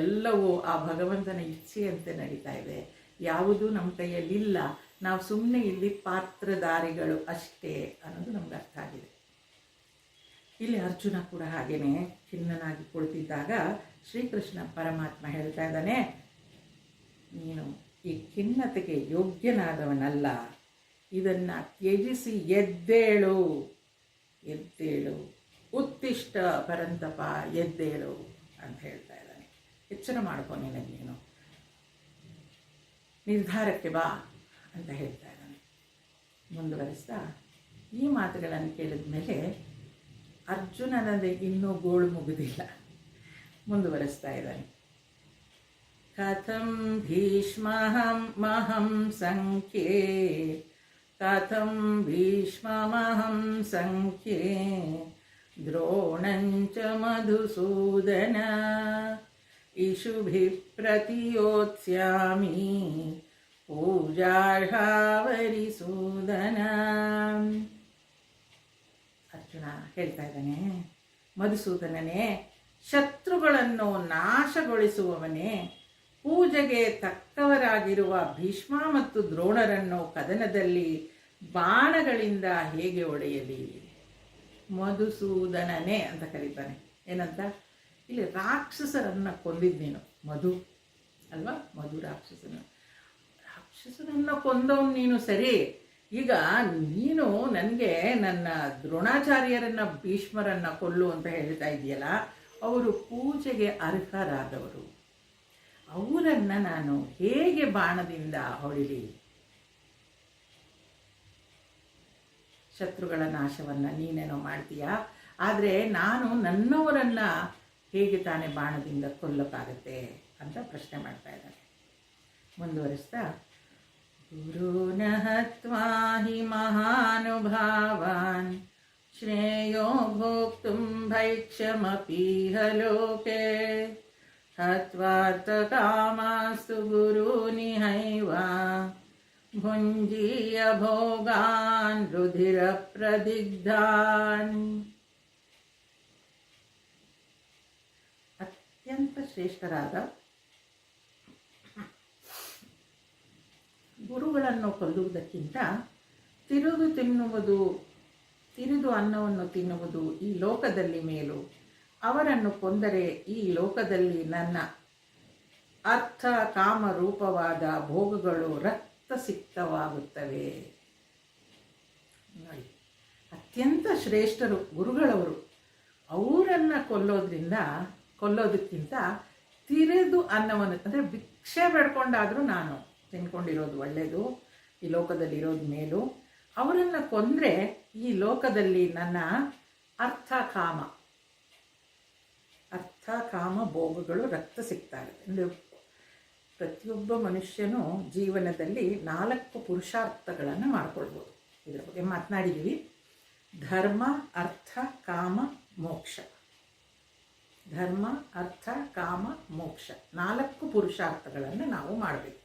A: ಎಲ್ಲವೂ ಆ ಭಗವಂತನ ಇಚ್ಛೆಯಂತೆ ನಡೀತಾ ಇದೆ. ಯಾವುದೂ ನಮ್ಮ ಕೈಯಲ್ಲಿಲ್ಲ, ನಾವು ಸುಮ್ಮನೆ ಇಲ್ಲಿ ಪಾತ್ರಧಾರಿಗಳು ಅಷ್ಟೇ ಅನ್ನೋದು ನಮ್ಗೆ ಅರ್ಥ ಆಗಿದೆ. ಇಲ್ಲಿ ಅರ್ಜುನ ಕೂಡ ಹಾಗೇನೆ ಖಿನ್ನನಾಗಿ ಕುಳಿತಿದ್ದಾಗ ಶ್ರೀಕೃಷ್ಣ ಪರಮಾತ್ಮ ಹೇಳ್ತಾ ಇದ್ದಾನೆ, ನೀನು ಈ ಖಿನ್ನತೆಗೆ ಯೋಗ್ಯನಾದವನಲ್ಲ, ಇದನ್ನು ತ್ಯಜಿಸಿ ಎದ್ದೇಳು, ಉತ್ತಿಷ್ಟ ಪರಂತಪ, ಎದ್ದೇಳು ಅಂತ ಹೇಳ್ತಾ ಇದ್ದಾನೆ. ಎಚ್ಚರ ಮಾಡ್ಕೊ, ನೀನು ನಿರ್ಧಾರಕ್ಕೆ ಬಾ ಅಂತ ಹೇಳ್ತಾ ಇದ್ದಾನೆ. ಮುಂದುವರಿಸ್ತಾ ಈ ಮಾತುಗಳನ್ನು ಕೇಳಿದ ಮೇಲೆ ಅರ್ಜುನನದೇ ಇನ್ನೂ ಗೋಳು ಮುಗಿದಿಲ್ಲ. ಮುಂದುವರಿಸ್ತಾ ಇದ್ದಾನೆ. ಕಥಂ ಭೀಷ್ಮಹಂ ಸಂಖ್ಯೆ, ಕಥಂ ಭೀಷ್ಮಹಂ ಸಂಖ್ಯೆ, ದ್ರೋಣಂಚ ಮಧುಸೂದನ, ಇಷುಭಿಃ ಪ್ರತಿಯೋತ್ಸ್ಯಾಮಿ, ಪೂಜಾರ್ಹಾವರಿಸೂದನ. ಅರ್ಜುನ ಹೇಳ್ತಾ ಇದ್ದಾನೆ, ಮಧುಸೂದನನೇ, ಶತ್ರುಗಳನ್ನು ನಾಶಗೊಳಿಸುವವನೇ, ಪೂಜೆಗೆ ತಕ್ಕವರಾಗಿರುವ ಭೀಷ್ಮ ಮತ್ತು ದ್ರೋಣರನ್ನು ಕದನದಲ್ಲಿ ಬಾಣಗಳಿಂದ ಹೇಗೆ ಹೊಡೆಯಲಿ. ಮಧುಸೂದನನೇ ಅಂತ ಕರೀತಾನೆ. ಏನಂತ? ಇಲ್ಲಿ ರಾಕ್ಷಸರನ್ನು ಕೊಂದಿದ್ದು ನೀನು, ಮಧು ಅಲ್ವಾ, ಮಧು ರಾಕ್ಷಸರನ್ನು ಕೊಂದವನು ನೀನು. ಸರಿ, ಈಗ ನೀನು ನನಗೆ ನನ್ನ ದ್ರೋಣಾಚಾರ್ಯರನ್ನು ಭೀಷ್ಮರನ್ನು ಕೊಲ್ಲು ಅಂತ ಹೇಳ್ತಾ ಇದೆಯಲ್ಲ, ಅವರು ಪೂಜೆಗೆ ಅರ್ಹರಾದವರು, ಅವರನ್ನು ನಾನು ಹೇಗೆ ಬಾಣದಿಂದ ಹೊಡಿಲಿ? ಶತ್ರುಗಳ ನಾಶವನ್ನು ನೀನೇನೋ ಮಾಡ್ತೀಯಾ, ಆದರೆ ನಾನು ನನ್ನವರನ್ನು ಹೇಗೆ ತಾನೇ ಬಾಣದಿಂದ ಕೊಲ್ಲಕ್ಕಾಗತ್ತೆ ಅಂತ ಪ್ರಶ್ನೆ ಮಾಡ್ತಾ ಇದ್ದಾರೆ. ಮುಂದುವರಿಸ್ತಾ, ಗುರುನ ಹತ್ವಾ ಹಿ ಮಹಾನುಭಾವಾನ್ ಶ್ರೇಯೋ ಭೋಕ್ತುಂ ಭೈಕ್ಷಮಪೀಹ ಲೋಕೆ ಹತ್ವಾರ್ಥ ಕಾಮಾಸ್ತು ಗುರುನಿಹೈವ ಭುಂಜೀಯ ಭೋಗಾನ್ ರುಧಿರ ಪ್ರದಿಗ್ಧಾನ್. ಅತ್ಯಂತ ಶ್ರೇಷ್ಠರಾದ ಗುರುಗಳನ್ನು ಕೊಲ್ಲುವುದಕ್ಕಿಂತ ತಿರಿದು ಅನ್ನವನ್ನು ತಿನ್ನುವುದು ಈ ಲೋಕದಲ್ಲಿ ಮೇಲು. ಅವರನ್ನು ಕೊಂದರೆ ಈ ಲೋಕದಲ್ಲಿ ನನ್ನ ಅರ್ಥ ಕಾಮರೂಪವಾದ ಭೋಗಗಳು ರಕ್ತಸಿಕ್ತವಾಗುತ್ತವೆ. ನೋಡಿ, ಅತ್ಯಂತ ಶ್ರೇಷ್ಠರು ಗುರುಗಳವರು. ಅವರನ್ನು ಕೊಲ್ಲೋದಕ್ಕಿಂತ ತಿರಿದು ಅನ್ನವನ್ನು, ಅಂದರೆ ಭಿಕ್ಷೆ ಬೇಡ್ಕೊಂಡಾದರೂ ನಾನು ತಿನ್ಕೊಂಡಿರೋದು ಒಳ್ಳೆಯದು, ಈ ಲೋಕದಲ್ಲಿ ಇರೋದು ಮೇಲು. ಅವರನ್ನು ಕೊಂದರೆ ಈ ಲೋಕದಲ್ಲಿ ನನ್ನ ಅರ್ಥ ಕಾಮ ಭೋಗಗಳು ರಕ್ತ ಸಿಗ್ತಾರೆ. ಅಂದರೆ ಪ್ರತಿಯೊಬ್ಬ ಮನುಷ್ಯನು ಜೀವನದಲ್ಲಿ 4 ಪುರುಷಾರ್ಥಗಳನ್ನು ಮಾಡ್ಕೊಳ್ಬೋದು. ಇದರ ಬಗ್ಗೆ ಮಾತನಾಡಿದ್ದೀವಿ. ಧರ್ಮ, ಅರ್ಥ, ಕಾಮ, ಮೋಕ್ಷ. ಧರ್ಮ, ಅರ್ಥ, ಕಾಮ, ಮೋಕ್ಷ 4 ಪುರುಷಾರ್ಥಗಳನ್ನು ನಾವು ಮಾಡಬೇಕು.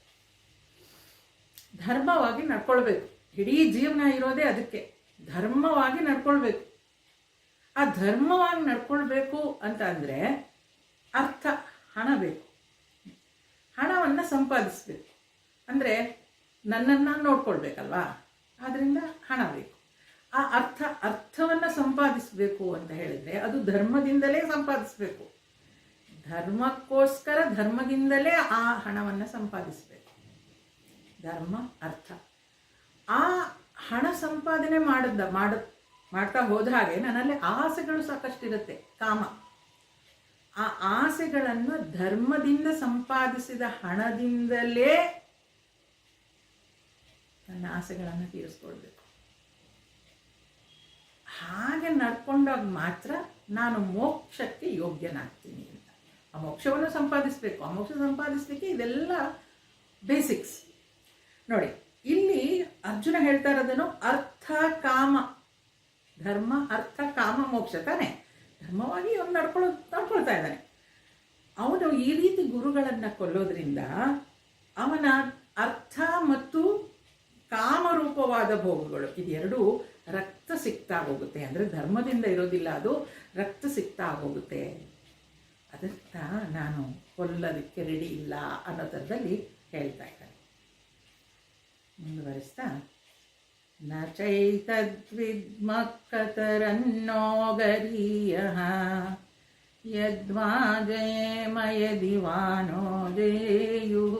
A: ಧರ್ಮವಾಗಿ ನಡ್ಕೊಳ್ಬೇಕು. ಇಡೀ ಜೀವನ ಇರೋದೇ ಅದಕ್ಕೆ, ಧರ್ಮವಾಗಿ ನಡ್ಕೊಳ್ಬೇಕು. ಆ ಧರ್ಮವಾಗಿ ನಡ್ಕೊಳ್ಬೇಕು ಅಂತ ಅಂದರೆ ಅರ್ಥ, ಹಣ ಬೇಕು. ಹಣವನ್ನು ಸಂಪಾದಿಸಬೇಕು. ಅಂದರೆ ನನ್ನನ್ನು ನೋಡ್ಕೊಳ್ಬೇಕಲ್ವಾ, ಆದ್ದರಿಂದ ಹಣ ಬೇಕು. ಆ ಅರ್ಥವನ್ನು ಸಂಪಾದಿಸಬೇಕು ಅಂತ ಹೇಳಿದರೆ ಅದು ಧರ್ಮದಿಂದಲೇ ಸಂಪಾದಿಸಬೇಕು. ಧರ್ಮಕ್ಕೋಸ್ಕರ ಧರ್ಮದಿಂದಲೇ ಆ ಹಣವನ್ನು ಸಂಪಾದಿಸಬೇಕು. ಧರ್ಮ, ಅರ್ಥ. ಆ ಹಣ ಸಂಪಾದನೆ ಮಾಡ್ತಾ ಹೋದ ಹಾಗೆ ನನ್ನಲ್ಲಿ ಆಸೆಗಳು ಸಾಕಷ್ಟಿರುತ್ತೆ. ಕಾಮ, ಆ ಆಸೆಗಳನ್ನು ಧರ್ಮದಿಂದ ಸಂಪಾದಿಸಿದ ಹಣದಿಂದಲೇ ನನ್ನ ಆಸೆಗಳನ್ನು ತೀರಿಸ್ಕೊಳ್ಬೇಕು. ಹಾಗೆ ನಡ್ಕೊಂಡಾಗ ಮಾತ್ರ ನಾನು ಮೋಕ್ಷಕ್ಕೆ ಯೋಗ್ಯನಾಗ್ತೀನಿ ಅಂತ. ಆ ಮೋಕ್ಷವನ್ನು ಸಂಪಾದಿಸಬೇಕು. ಆ ಮೋಕ್ಷ ಸಂಪಾದಿಸಲಿಕ್ಕೆ ಇದೆಲ್ಲ ಬೇಸಿಕ್ಸ್. ನೋಡಿ, ಇಲ್ಲಿ ಅರ್ಜುನ ಹೇಳ್ತಾ ಇರೋದನ್ನು ಅರ್ಥ ಕಾಮ, ಧರ್ಮ, ಅರ್ಥ, ಕಾಮ, ಮೋಕ್ಷ ತಾನೆ. ಧರ್ಮವಾಗಿ ಅವನು ನಡ್ಕೊಳ್ತಾ ಇದ್ದಾನೆ. ಅವನು ಈ ರೀತಿ ಗುರುಗಳನ್ನು ಕೊಲ್ಲೋದ್ರಿಂದ ಅವನ ಅರ್ಥ ಮತ್ತು ಕಾಮರೂಪವಾದ ಭೋಗಗಳು ಇದೆರಡೂ ರಕ್ತ ಸಿಕ್ತಾ ಹೋಗುತ್ತೆ. ಅಂದರೆ ಧರ್ಮದಿಂದ ಇರೋದಿಲ್ಲ, ಅದು ರಕ್ತ ಸಿಕ್ತಾ ಹೋಗುತ್ತೆ. ಅದಕ್ಕ ನಾನು ಕೊಲ್ಲೋದಕ್ಕೆ ರೆಡಿ ಇಲ್ಲ ಅನ್ನೋ ಥರದಲ್ಲಿ ಹೇಳ್ತಾ ಇದ್ದಾನೆ. ಮುಂದುವರಿಸ್ತಾ, ನ ಚೈತದ್ವಿದ್ಮಃ ಕತರನ್ನೋ ಗರೀಯಃ ಯದ್ವಾ ಜಯೇಮ ಯದಿವಾನೋ ಜೇಯುಃ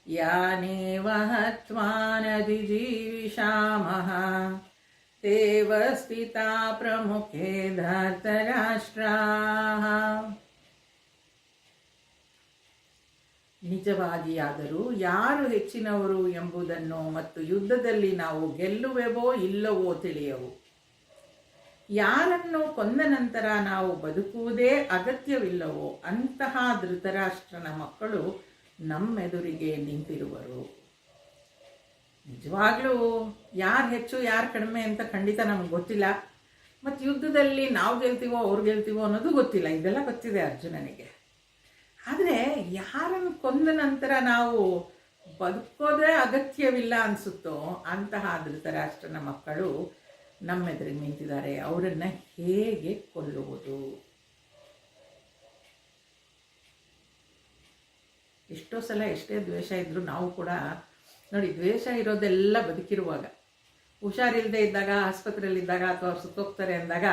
A: ಯಾನೇವ ಹತ್ವಾ ನಜಿಜೀವಿಷಾಮಃ ತೇವ ಸ್ಥಿತಾ ಪ್ರಮುಖೇ ಧೃತರಾಷ್ಟ್ರಾಃ. ನಿಜವಾಗಿಯಾದರೂ ಯಾರು ಹೆಚ್ಚಿನವರು ಎಂಬುದನ್ನು ಮತ್ತು ಯುದ್ಧದಲ್ಲಿ ನಾವು ಗೆಲ್ಲುವೆವೋ ಇಲ್ಲವೋ ತಿಳಿಯವು. ಯಾರನ್ನು ಕೊಂದ ನಂತರ ನಾವು ಬದುಕುವುದೇ ಅಗತ್ಯವಿಲ್ಲವೋ ಅಂತಹ ಧೃತರಾಷ್ಟ್ರನ ಮಕ್ಕಳು ನಮ್ಮೆದುರಿಗೆ ನಿಂತಿರುವರು. ನಿಜವಾಗ್ಲೂ ಯಾರು ಹೆಚ್ಚು ಯಾರು ಕಡಿಮೆ ಅಂತ ಖಂಡಿತ ನಮ್ಗೆ ಗೊತ್ತಿಲ್ಲ. ಮತ್ತು ಯುದ್ಧದಲ್ಲಿ ನಾವು ಗೆಲ್ತೀವೋ ಅವ್ರು ಗೆಲ್ತೀವೋ ಅನ್ನೋದು ಗೊತ್ತಿಲ್ಲ. ಇದೆಲ್ಲ ಗೊತ್ತಿದೆ ಅರ್ಜುನನಿಗೆ. ಆದರೆ ಯಾರನ್ನು ಕೊಂದ ನಂತರ ನಾವು ಬದುಕೋದೇ ಅಗತ್ಯವಿಲ್ಲ ಅನಿಸುತ್ತೋ ಅಂತಹ ಧೃತರಾಷ್ಟ್ರನ ಮಕ್ಕಳು ನಮ್ಮೆದುರಿಗೆ ನಿಂತಿದ್ದಾರೆ. ಅವರನ್ನು ಹೇಗೆ ಕೊಲ್ಲುವುದು? ಎಷ್ಟೋ ಸಲ ಎಷ್ಟೇ ದ್ವೇಷ ಇದ್ದರೂ ನಾವು ಕೂಡ ನೋಡಿ, ದ್ವೇಷ ಇರೋದೆಲ್ಲ ಬದುಕಿರುವಾಗ, ಹುಷಾರಿಲ್ಲದೆ ಇದ್ದಾಗ, ಆಸ್ಪತ್ರೆಯಲ್ಲಿದ್ದಾಗ ಅಥವಾ ಅವ್ರು ಸುತ್ತೋಗ್ತಾರೆ ಅಂದಾಗ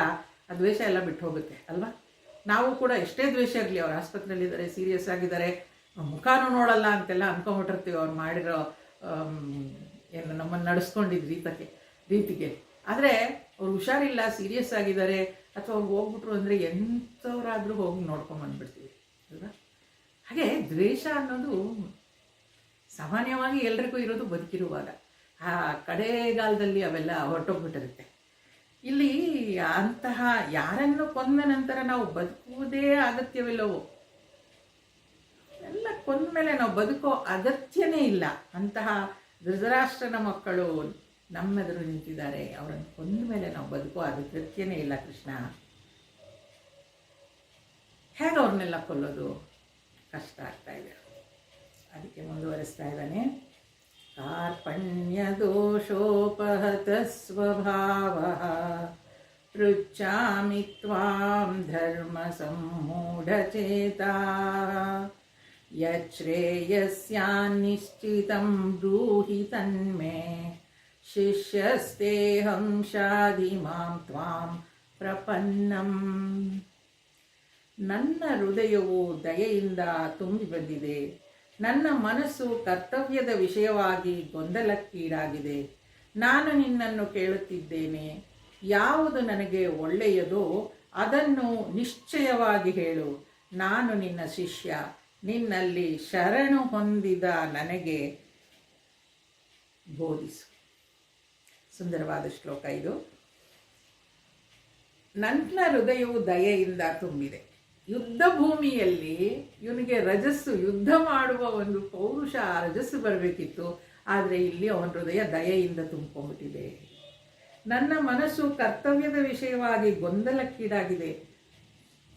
A: ಆ ದ್ವೇಷ ಎಲ್ಲ ಬಿಟ್ಟು ಹೋಗುತ್ತೆ ಅಲ್ವಾ. ನಾವು ಕೂಡ ಎಷ್ಟೇ ದ್ವೇಷ ಇರಲಿ, ಅವ್ರು ಆಸ್ಪತ್ರೆಯಲ್ಲಿದ್ದಾರೆ, ಸೀರಿಯಸ್ ಆಗಿದ್ದಾರೆ, ಮುಖಾನು ನೋಡಲ್ಲ ಅಂತೆಲ್ಲ ಅಂದ್ಕೊಂಬಿಟ್ಟಿರ್ತೀವಿ ಅವ್ರು ಮಾಡಿರೋ ಏನು ನಮ್ಮನ್ನು ನಡೆಸ್ಕೊಂಡಿದ್ದ ರೀತಿಗೆ. ಆದರೆ ಅವ್ರು ಹುಷಾರಿಲ್ಲ, ಸೀರಿಯಸ್ ಆಗಿದ್ದಾರೆ ಅಥವಾ ಅವ್ರು ಹೋಗ್ಬಿಟ್ರು ಅಂದರೆ ಎಂಥವರಾದರೂ ಹೋಗಿ ನೋಡ್ಕೊಂಬಂದ್ಬಿಡ್ತೀವಿ ಅಲ್ವಾ. ಹಾಗೆ ದ್ವೇಷ ಅನ್ನೋದು ಸಾಮಾನ್ಯವಾಗಿ ಎಲ್ರಿಗೂ ಇರೋದು ಬದುಕಿರುವಾಗ. ಆ ಕಡೆಗಾಲದಲ್ಲಿ ಅವೆಲ್ಲ ಹೊರಟೋಗ್ಬಿಟ್ಟಿರುತ್ತೆ. ಇಲ್ಲಿ ಅಂತಹ ಯಾರನ್ನು ಕೊಂದ ನಂತರ ನಾವು ಬದುಕುವುದೇ ಅಗತ್ಯವಿಲ್ಲವೋ ಕೊಂದ ಮೇಲೆ ನಾವು ಬದುಕೋ ಅಗತ್ಯನೇ ಇಲ್ಲ. ಅಂತಹ ಧೃತರಾಷ್ಟ್ರನ ಮಕ್ಕಳು ನಮ್ಮೆದುರು ನಿಂತಿದ್ದಾರೆ, ಅವರನ್ನು ಕೊಂದ ಮೇಲೆ ನಾವು ಬದುಕೋ ಅಗತ್ಯನೇ ಇಲ್ಲ ಕೃಷ್ಣ. ಹೇಗೆ ಅವ್ರನ್ನೆಲ್ಲ ಕೊಲ್ಲೋದು? ಕಷ್ಟ ಆಗ್ತಾ ಇದೆ. ಅದಕ್ಕೆ ಮುಂದುವರಿಸ್ತಾ ಇದ್ದಾನೆ. ಕಾರ್ಪಣ್ಯ ದೋಷೋಪಹತ ಸ್ವಭಾವ ಪೃಚ್ಛಾಮಿ ತ್ವಾಂ ಧರ್ಮ ಸಮ್ಮೂಢಚೇತಾ ಯಚ್ಛ್ರೇಯಸ್ಯಾನ್ನಿಶ್ಚಿತಂ ಬ್ರೂಹಿ ತನ್ಮೇ ಶಿಷ್ಯಸ್ತೇಹಂ ಶಾಧಿ ಮಾಂ ತ್ವಾಂ ಪ್ರಪನ್ನಂ. ನನ್ನ ಹೃದಯವು ದಯೆಯಿಂದ ತುಂಬಿ ಬಂದಿದೆ, ನನ್ನ ಮನಸ್ಸು ಕರ್ತವ್ಯದ ವಿಷಯವಾಗಿ ಗೊಂದಲಕ್ಕೀಡಾಗಿದೆ. ನಾನು ನಿನ್ನನ್ನು ಕೇಳುತ್ತಿದ್ದೇನೆ, ಯಾವುದು ನನಗೆ ಒಳ್ಳೆಯದೋ ಅದನ್ನು ನಿಶ್ಚಯವಾಗಿ ಹೇಳು. ನಾನು ನಿನ್ನ ಶಿಷ್ಯ, ನಿನ್ನಲ್ಲಿ ಶರಣು ಹೊಂದಿದ ನನಗೆ ಬೋಧಿಸು. ಸುಂದರವಾದ ಶ್ಲೋಕ ಇದು. ನನ್ನ ಹೃದಯವು ದಯೆಯಿಂದ ತುಂಬಿದೆ. ಯುದ್ಧ ಭೂಮಿಯಲ್ಲಿ ಇವನಿಗೆ ರಜಸ್ಸು, ಯುದ್ಧ ಮಾಡುವ ಒಂದು ಪೌರುಷ, ರಜಸ್ಸು ಬರಬೇಕಿತ್ತು. ಆದರೆ ಇಲ್ಲಿ ಅವನ ಹೃದಯ ದಯೆಯಿಂದ ತುಂಬಿಕೊಂಡ್ಬಿಟ್ಟಿದೆ. ನನ್ನ ಮನಸ್ಸು ಕರ್ತವ್ಯದ ವಿಷಯವಾಗಿ ಗೊಂದಲಕ್ಕೀಡಾಗಿದೆ.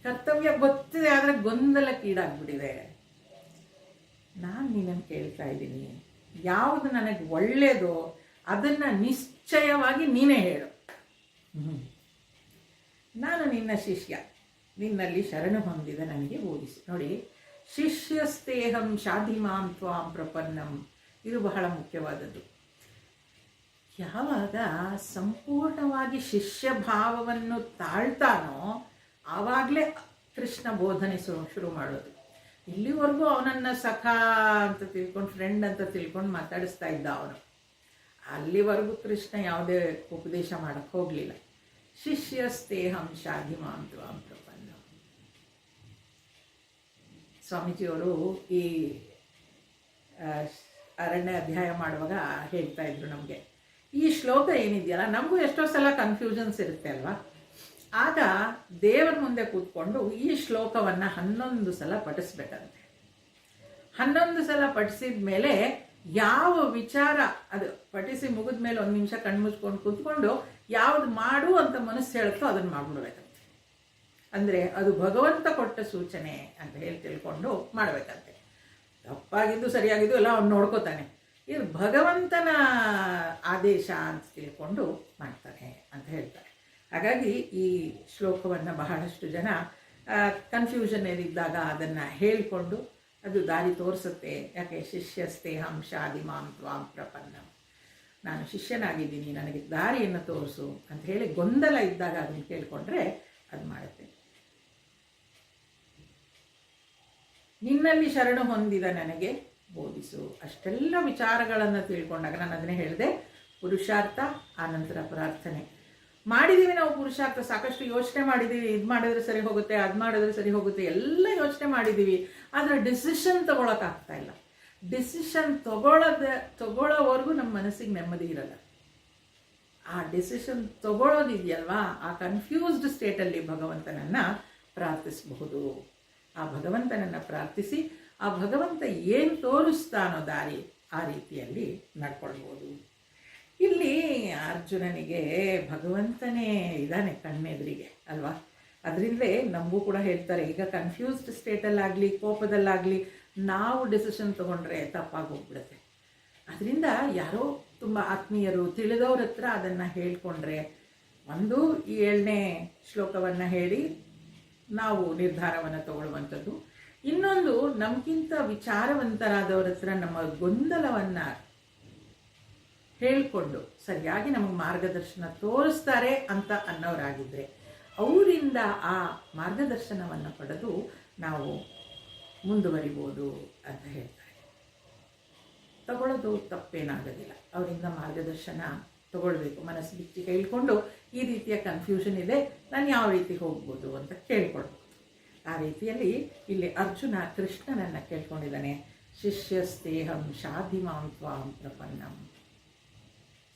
A: ಕರ್ತವ್ಯ ಗೊತ್ತಿದೆ, ಆದರೆ ಗೊಂದಲಕ್ಕೀಡಾಗ್ಬಿಟ್ಟಿದೆ. ನಾನು ನಿನ್ನನ್ನು ಕೇಳ್ತಾ ಇದ್ದೀನಿ, ಯಾವುದು ನನಗೆ ಒಳ್ಳೆಯದೋ ಅದನ್ನು ನಿಶ್ಚಯವಾಗಿ ನೀನೇ ಹೇಳು. ನಾನು ನಿನ್ನ ಶಿಷ್ಯ, ನಿನ್ನಲ್ಲಿ ಶರಣು ಹೊಂದಿದ ನನಗೆ ಬೋಧಿಸು. ನೋಡಿ, ಶಿಷ್ಯಸ್ತೇಹಂ ಶಾಧಿ ಮಾಂ ತ್ವಾಂ ಪ್ರಪನ್ನಂ, ಇದು ಬಹಳ ಮುಖ್ಯವಾದದ್ದು. ಯಾವಾಗ ಸಂಪೂರ್ಣವಾಗಿ ಶಿಷ್ಯ ಭಾವವನ್ನು ತಾಳ್ತಾನೋ ಆವಾಗಲೇ ಕೃಷ್ಣ ಬೋಧನೆ ಶುರು ಮಾಡೋದು. ಇಲ್ಲಿವರೆಗೂ ಅವನನ್ನು ಸಖ ಅಂತ ತಿಳ್ಕೊಂಡು, ಫ್ರೆಂಡ್ ಅಂತ ತಿಳ್ಕೊಂಡು ಮಾತಾಡಿಸ್ತಾ ಇದ್ದ ಅವನು. ಅಲ್ಲಿವರೆಗೂ ಕೃಷ್ಣ ಯಾವುದೇ ಉಪದೇಶ ಮಾಡೋಕ್ಕೆ ಹೋಗಲಿಲ್ಲ. ಶಿಷ್ಯಸ್ತೇಹಂ ಶಾಧಿ ಮಾಂ ತ್ವಾಂ ಪ್ರಪನ್ನಂ. ಸ್ವಾಮೀಜಿಯವರು ಈ ಅರಣ್ಯ ಅಧ್ಯಾಯ ಮಾಡುವಾಗ ಹೇಳ್ತಾ ಇದ್ರು ನಮಗೆ, ಈ ಶ್ಲೋಕ ಏನಿದೆಯಲ್ಲ, ನಮಗೂ ಎಷ್ಟೋ ಸಲ ಕನ್ಫ್ಯೂಷನ್ಸ್ ಇರುತ್ತೆ ಅಲ್ವಾ. ಆಗ ದೇವರ ಮುಂದೆ ಕೂತ್ಕೊಂಡು ಈ ಶ್ಲೋಕವನ್ನು 11 ಸಲ ಪಠಿಸ್ಬೇಕಂತೆ. 11 ಸಲ ಪಠಿಸಿದ ಮೇಲೆ ಯಾವ ವಿಚಾರ, ಅದು ಪಠಿಸಿ ಮುಗಿದ ಮೇಲೆ 1 ನಿಮಿಷ ಕಣ್ಮುಚ್ಕೊಂಡು ಕೂತ್ಕೊಂಡು ಯಾವುದು ಮಾಡು ಅಂತ ಮನಸ್ಸು ಹೇಳುತ್ತೋ ಅದನ್ನು ಮಾಡ್ಬಿಡ್ಬೇಕಂತೆ. ಅಂದರೆ ಅದು ಭಗವಂತ ಕೊಟ್ಟ ಸೂಚನೆ ಅಂತ ಹೇಳಿ ತಿಳ್ಕೊಂಡು ಮಾಡಬೇಕಂತೆ. ತಪ್ಪಾಗಿದ್ದು ಸರಿಯಾಗಿದ್ದು ಎಲ್ಲ ಅವ್ನು ನೋಡ್ಕೋತಾನೆ. ಇದು ಭಗವಂತನ ಆದೇಶ ಅಂತ ತಿಳ್ಕೊಂಡು ಮಾಡ್ತಾನೆ ಅಂತ ಹೇಳ್ತಾರೆ. ಹಾಗಾಗಿ ಈ ಶ್ಲೋಕವನ್ನು ಬಹಳಷ್ಟು ಜನ ಕನ್ಫ್ಯೂಷನ್ ಇದ್ದಾಗ ಅದನ್ನು ಹೇಳಿಕೊಂಡು ಅದು ದಾರಿ ತೋರಿಸುತ್ತೆ. ಯಾಕೆ? ಶಿಷ್ಯಸ್ತೇಹಂ ಶಾಧಿ ಮಾಂ ತ್ವಾಂ ಪ್ರಪನ್ನಂ, ನಾನು ಶಿಷ್ಯನಾಗಿದ್ದೀನಿ, ನನಗೆ ದಾರಿಯನ್ನು ತೋರಿಸು ಅಂತ ಹೇಳಿ ಗೊಂದಲ ಇದ್ದಾಗ ಅದನ್ನು ಕೇಳಿಕೊಂಡ್ರೆ ಅದು ಮಾಡುತ್ತೆ. ನಿನ್ನಲ್ಲಿ ಶರಣು ಹೊಂದಿದ ನನಗೆ ಬೋಧಿಸು. ಅಷ್ಟೆಲ್ಲ ವಿಚಾರಗಳನ್ನು ತಿಳ್ಕೊಂಡಾಗ ನಾನು ಅದನ್ನೇ ಹೇಳಿದೆ, ಪುರುಷಾರ್ಥ ಆನಂತರ ಪ್ರಾರ್ಥನೆ ಮಾಡಿದ್ದೀವಿ. ನಾವು ಪುರುಷಾರ್ಥ ಸಾಕಷ್ಟು ಯೋಚನೆ ಮಾಡಿದ್ದೀವಿ, ಇದು ಮಾಡಿದ್ರೆ ಸರಿ ಹೋಗುತ್ತೆ, ಅದು ಮಾಡಿದ್ರೆ ಸರಿ ಹೋಗುತ್ತೆ, ಎಲ್ಲ ಯೋಚನೆ ಮಾಡಿದ್ದೀವಿ. ಆದರೆ ಡಿಸಿಷನ್ ತೊಗೊಳಕ್ಕಾಗ್ತಾ ಇಲ್ಲ. ಡಿಸಿಷನ್ ತಗೊಳ್ಳೋವರೆಗೂ ನಮ್ಮ ಮನಸ್ಸಿಗೆ ನೆಮ್ಮದಿ ಇರಲ್ಲ. ಆ ಡಿಸಿಷನ್ ತಗೊಳ್ಳೋದಿದೆಯಲ್ವಾ, ಆ ಕನ್ಫ್ಯೂಸ್ಡ್ ಸ್ಟೇಟಲ್ಲಿ ಭಗವಂತನನ್ನು ಪ್ರಾರ್ಥಿಸಬಹುದು. ಆ ಭಗವಂತನನ್ನು ಪ್ರಾರ್ಥಿಸಿ ಆ ಭಗವಂತ ಏನು ತೋರಿಸ್ತಾನೋ ದಾರಿ, ಆ ರೀತಿಯಲ್ಲಿ ನಡ್ಕೊಳ್ಬೋದು. ಇಲ್ಲಿ ಅರ್ಜುನನಿಗೆ ಭಗವಂತನೇ ಇದ್ದಾನೆ ಕಣ್ಣೆದುರಿಗೆ ಅಲ್ವಾ. ಅದರಿಂದಲೇ ನಮಗೂ ಕೂಡ ಹೇಳ್ತಾರೆ, ಈಗ ಕನ್ಫ್ಯೂಸ್ಡ್ ಸ್ಟೇಟಲ್ಲಾಗಲಿ ಕೋಪದಲ್ಲಾಗಲಿ ನಾವು ಡಿಸಿಷನ್ ತೊಗೊಂಡ್ರೆ ತಪ್ಪಾಗಿ ಹೋಗ್ಬಿಡುತ್ತೆ. ಅದರಿಂದ ಯಾರೋ ತುಂಬ ಆತ್ಮೀಯರು ತಿಳಿದವ್ರ ಹತ್ರ ಅದನ್ನು ಹೇಳ್ಕೊಂಡ್ರೆ, ಒಂದು ಈ 7ನೇ ಶ್ಲೋಕವನ್ನು ಹೇಳಿ ನಾವು ನಿರ್ಧಾರವನ್ನು ತಗೊಳ್ಳುವಂಥದ್ದು. ಇನ್ನೊಂದು, ನಮಗಿಂತ ವಿಚಾರವಂತರಾದವ್ರ ಹತ್ರ ನಮ್ಮ ಗೊಂದಲವನ್ನು ಹೇಳಿಕೊಂಡು ಸರಿಯಾಗಿ ನಮಗೆ ಮಾರ್ಗದರ್ಶನ ತೋರಿಸ್ತಾರೆ ಅಂತ ಅನ್ನೋರಾಗಿದ್ದರೆ ಅವರಿಂದ ಆ ಮಾರ್ಗದರ್ಶನವನ್ನು ಪಡೆದು ನಾವು ಮುಂದುವರಿಬೋದು ಅಂತ ಹೇಳ್ತಾರೆ. ತಗೊಳ್ಳೋದು ತಪ್ಪೇನಾಗೋದಿಲ್ಲ, ಅವರಿಂದ ಮಾರ್ಗದರ್ಶನ ತಗೊಳ್ಬೇಕು. ಮನಸ್ಸು ಬಿಚ್ಚಿ ಕೇಳಿಕೊಂಡು ಈ ರೀತಿಯ ಕನ್ಫ್ಯೂಷನ್ ಇದೆ, ನಾನು ಯಾವ ರೀತಿ ಹೋಗ್ಬೋದು ಅಂತ ಕೇಳ್ಕೊಳ್ಬೋದು. ಆ ರೀತಿಯಲ್ಲಿ ಇಲ್ಲಿ ಅರ್ಜುನ ಕೃಷ್ಣನನ್ನು ಕೇಳ್ಕೊಂಡಿದ್ದಾನೆ, ಶಿಷ್ಯಸ್ತೇಹಂ ಶಾಧಿ ಮಾಂ ತ್ವಾಂ ಪ್ರಪನ್ನಂ.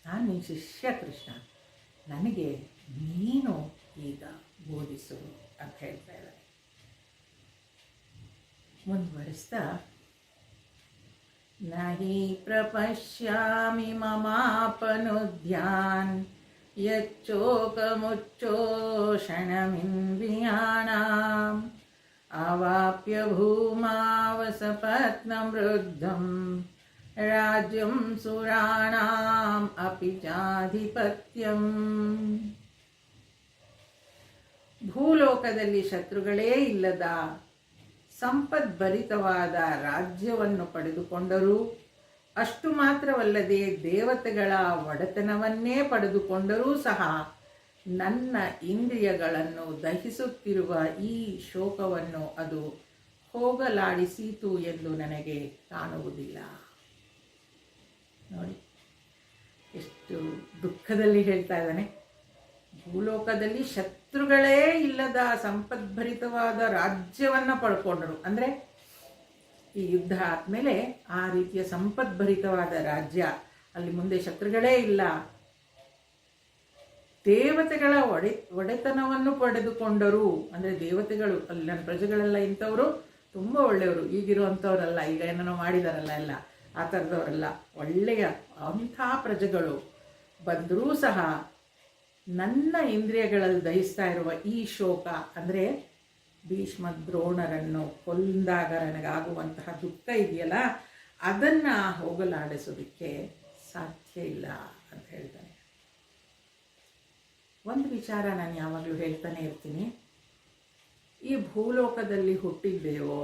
A: ನಾನು ನಿನ್ನ ಶಿಷ್ಯ ಕೃಷ್ಣ, ನನಗೆ ನೀನು ಈಗ ಬೋಧಿಸು ಅಂತ ಹೇಳ್ತಾ ಇದ್ದಾನೆ. ಮುಂದುವರಿಸ್ತಾ नहि प्रपश्यामि ममापनुद्यान् यच्चोकमुच्चोषणमिन्द्रियाणाम् अवाप्य भूमावसपत्नमृद्धं राज्यं सुराणाम् अपि चाधिपत्यम्. ಭೂಲೋಕದಲ್ಲಿ ಶತ್ರುಗಳೇ ಇಲ್ಲದ ಸಂಪದ್ಭರಿತವಾದ ರಾಜ್ಯವನ್ನು ಪಡೆದುಕೊಂಡರೂ, ಅಷ್ಟು ಮಾತ್ರವಲ್ಲದೆ ದೇವತೆಗಳ ಒಡೆತನವನ್ನೇ ಪಡೆದುಕೊಂಡರೂ ಸಹ ನನ್ನ ಇಂದ್ರಿಯಗಳನ್ನು ದಹಿಸುತ್ತಿರುವ ಈ ಶೋಕವನ್ನು ಅದು ಹೋಗಲಾಡಿಸೀತು ಎಂದು ನನಗೆ ಕಾಣುವುದಿಲ್ಲ. ನೋಡಿ ಎಷ್ಟು ದುಃಖದಲ್ಲಿ ಹೇಳ್ತಾ ಇದ್ದಾನೆ. ಭೂಲೋಕದಲ್ಲಿ ಶತ್ರುಗಳೇ ಇಲ್ಲದ ಸಂಪದ್ಭರಿತವಾದ ರಾಜ್ಯವನ್ನು ಪಡ್ಕೊಂಡರು. ಅಂದರೆ ಈ ಯುದ್ಧ ಆದಮೇಲೆ ಆ ರೀತಿಯ ಸಂಪದ್ಭರಿತವಾದ ರಾಜ್ಯ, ಅಲ್ಲಿ ಮುಂದೆ ಶತ್ರುಗಳೇ ಇಲ್ಲ, ದೇವತೆಗಳ ಒಡೆತನವನ್ನು ಪಡೆದುಕೊಂಡರು. ಅಂದರೆ ದೇವತೆಗಳು, ಅಲ್ಲಿ ನನ್ನ ಪ್ರಜೆಗಳೆಲ್ಲ ಇಂಥವರು ತುಂಬ ಒಳ್ಳೆಯವರು, ಈಗಿರುವಂಥವರಲ್ಲ, ಈಗ ಏನೋ ಮಾಡಿದಾರಲ್ಲ ಎಲ್ಲ ಆ ಥರದವರಲ್ಲ, ಒಳ್ಳೆಯ ಅಂಥ ಪ್ರಜೆಗಳು ಬಂದರೂ ಸಹ ನನ್ನ ಇಂದ್ರಿಯಗಳಲ್ಲಿ ದಹಿಸ್ತಾ ಇರುವ ಈ ಶೋಕ, ಅಂದರೆ ಭೀಷ್ಮ ದ್ರೋಣರನ್ನು ಕೊಂದಾಗ ನನಗಾಗುವಂತಹ ದುಃಖ ಇದೆಯಲ್ಲ, ಅದನ್ನು ಹೋಗಲಾಡಿಸೋದಕ್ಕೆ ಸಾಧ್ಯ ಇಲ್ಲ ಅಂತ ಹೇಳ್ತಾನೆ. ಒಂದು ವಿಚಾರ ನಾನು ಯಾವಾಗಲೂ ಹೇಳ್ತಾನೆ ಇರ್ತೀನಿ, ಈ ಭೂಲೋಕದಲ್ಲಿ ಹುಟ್ಟಿದ್ದೇವೋ,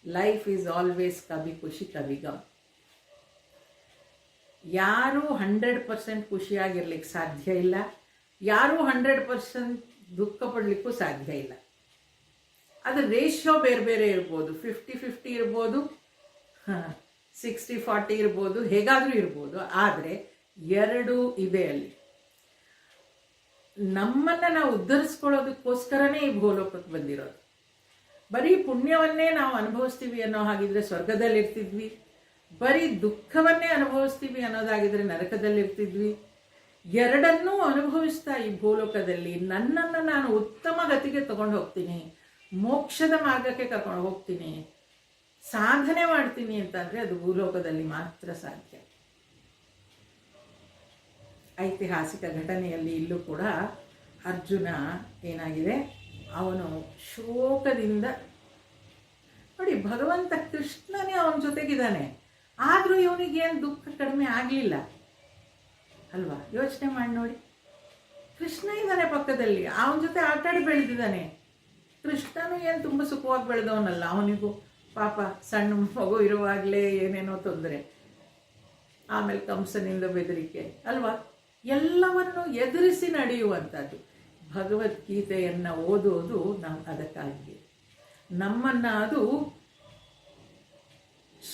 A: ಲೈಫ್ ಈಸ್ ಆಲ್ವೇಸ್ ಕಭಿ ಖುಷಿ ಕಭಿ ಗಮ್. ಯಾರೂ 100% ಖುಷಿಯಾಗಿರ್ಲಿಕ್ಕೆ ಸಾಧ್ಯ ಇಲ್ಲ, ಯಾರೂ 100% ದುಃಖ ಪಡಲಿಕ್ಕೂ ಸಾಧ್ಯ ಇಲ್ಲ. ಅದು ರೇಷಿಯೋ ಬೇರೆ ಬೇರೆ ಇರ್ಬೋದು, 50-50 ಇರ್ಬೋದು, 60-40 ಇರ್ಬೋದು, ಹೇಗಾದರೂ ಇರ್ಬೋದು. ಆದರೆ ಎರಡೂ ಇದೆ ಅಲ್ಲಿ. ನಮ್ಮನ್ನು ನಾವು ಉದ್ಧರಿಸ್ಕೊಳ್ಳೋದಕ್ಕೋಸ್ಕರನೇ ಈ ಭೂಲೋಕಕ್ಕೆ ಬಂದಿರೋದು. ಬರೀ ಪುಣ್ಯವನ್ನೇ ನಾವು ಅನುಭವಿಸ್ತೀವಿ ಅನ್ನೋ ಹಾಗಿದ್ರೆ ಸ್ವರ್ಗದಲ್ಲಿರ್ತಿದ್ವಿ, ಬರೀ ದುಃಖವನ್ನೇ ಅನುಭವಿಸ್ತೀವಿ ಅನ್ನೋದಾಗಿದ್ರೆ ನರಕದಲ್ಲಿರ್ತಿದ್ವಿ. ಎರಡನ್ನೂ ಅನುಭವಿಸ್ತಾ ಈ ಭೂಲೋಕದಲ್ಲಿ ನನ್ನನ್ನು ನಾನು ಉತ್ತಮ ಗತಿಗೆ ತಗೊಂಡು ಹೋಗ್ತೀನಿ, ಮೋಕ್ಷದ ಮಾರ್ಗಕ್ಕೆ ಕರ್ಕೊಂಡು ಹೋಗ್ತೀನಿ, ಸಾಧನೆ ಮಾಡ್ತೀನಿ ಅಂತಂದರೆ ಅದು ಭೂಲೋಕದಲ್ಲಿ ಮಾತ್ರ ಸಾಧ್ಯ. ಐತಿಹಾಸಿಕ ಘಟನೆಯಲ್ಲಿ ಇಲ್ಲೂ ಕೂಡ ಅರ್ಜುನ ಏನಾಗಿದೆ, ಅವನು ಶೋಕದಿಂದ, ನೋಡಿ ಭಗವಂತ ಕೃಷ್ಣನೇ ಅವನ ಜೊತೆಗಿದ್ದಾನೆ, ಆದರೂ ಇವನಿಗೇನು ದುಃಖ ಕಡಿಮೆ ಆಗಲಿಲ್ಲ ಅಲ್ವಾ? ಯೋಚನೆ ಮಾಡಿ ನೋಡಿ, ಕೃಷ್ಣ ಇದ್ದಾನೆ ಪಕ್ಕದಲ್ಲಿ, ಅವನ ಜೊತೆ ಆಟಾಡಿ ಬೆಳೆದಿದ್ದಾನೆ. ಕೃಷ್ಣನೂ ಏನು ತುಂಬ ಸುಖವಾಗಿ ಬೆಳೆದವನಲ್ಲ, ಅವನಿಗೂ ಪಾಪ ಸಣ್ಣ ಮಗು ಇರುವಾಗಲೇ ಏನೇನೋ ತೊಂದರೆ, ಆಮೇಲೆ ಕಂಸನಿಂದ ಬೆದರಿಕೆ ಅಲ್ವಾ, ಎಲ್ಲವನ್ನು ಎದುರಿಸಿ ನಡೆಯುವಂಥದ್ದು. ಭಗವದ್ಗೀತೆಯನ್ನು ಓದೋದು ನಾವು ಅದಕ್ಕಾಗಿ, ನಮ್ಮನ್ನು ಅದು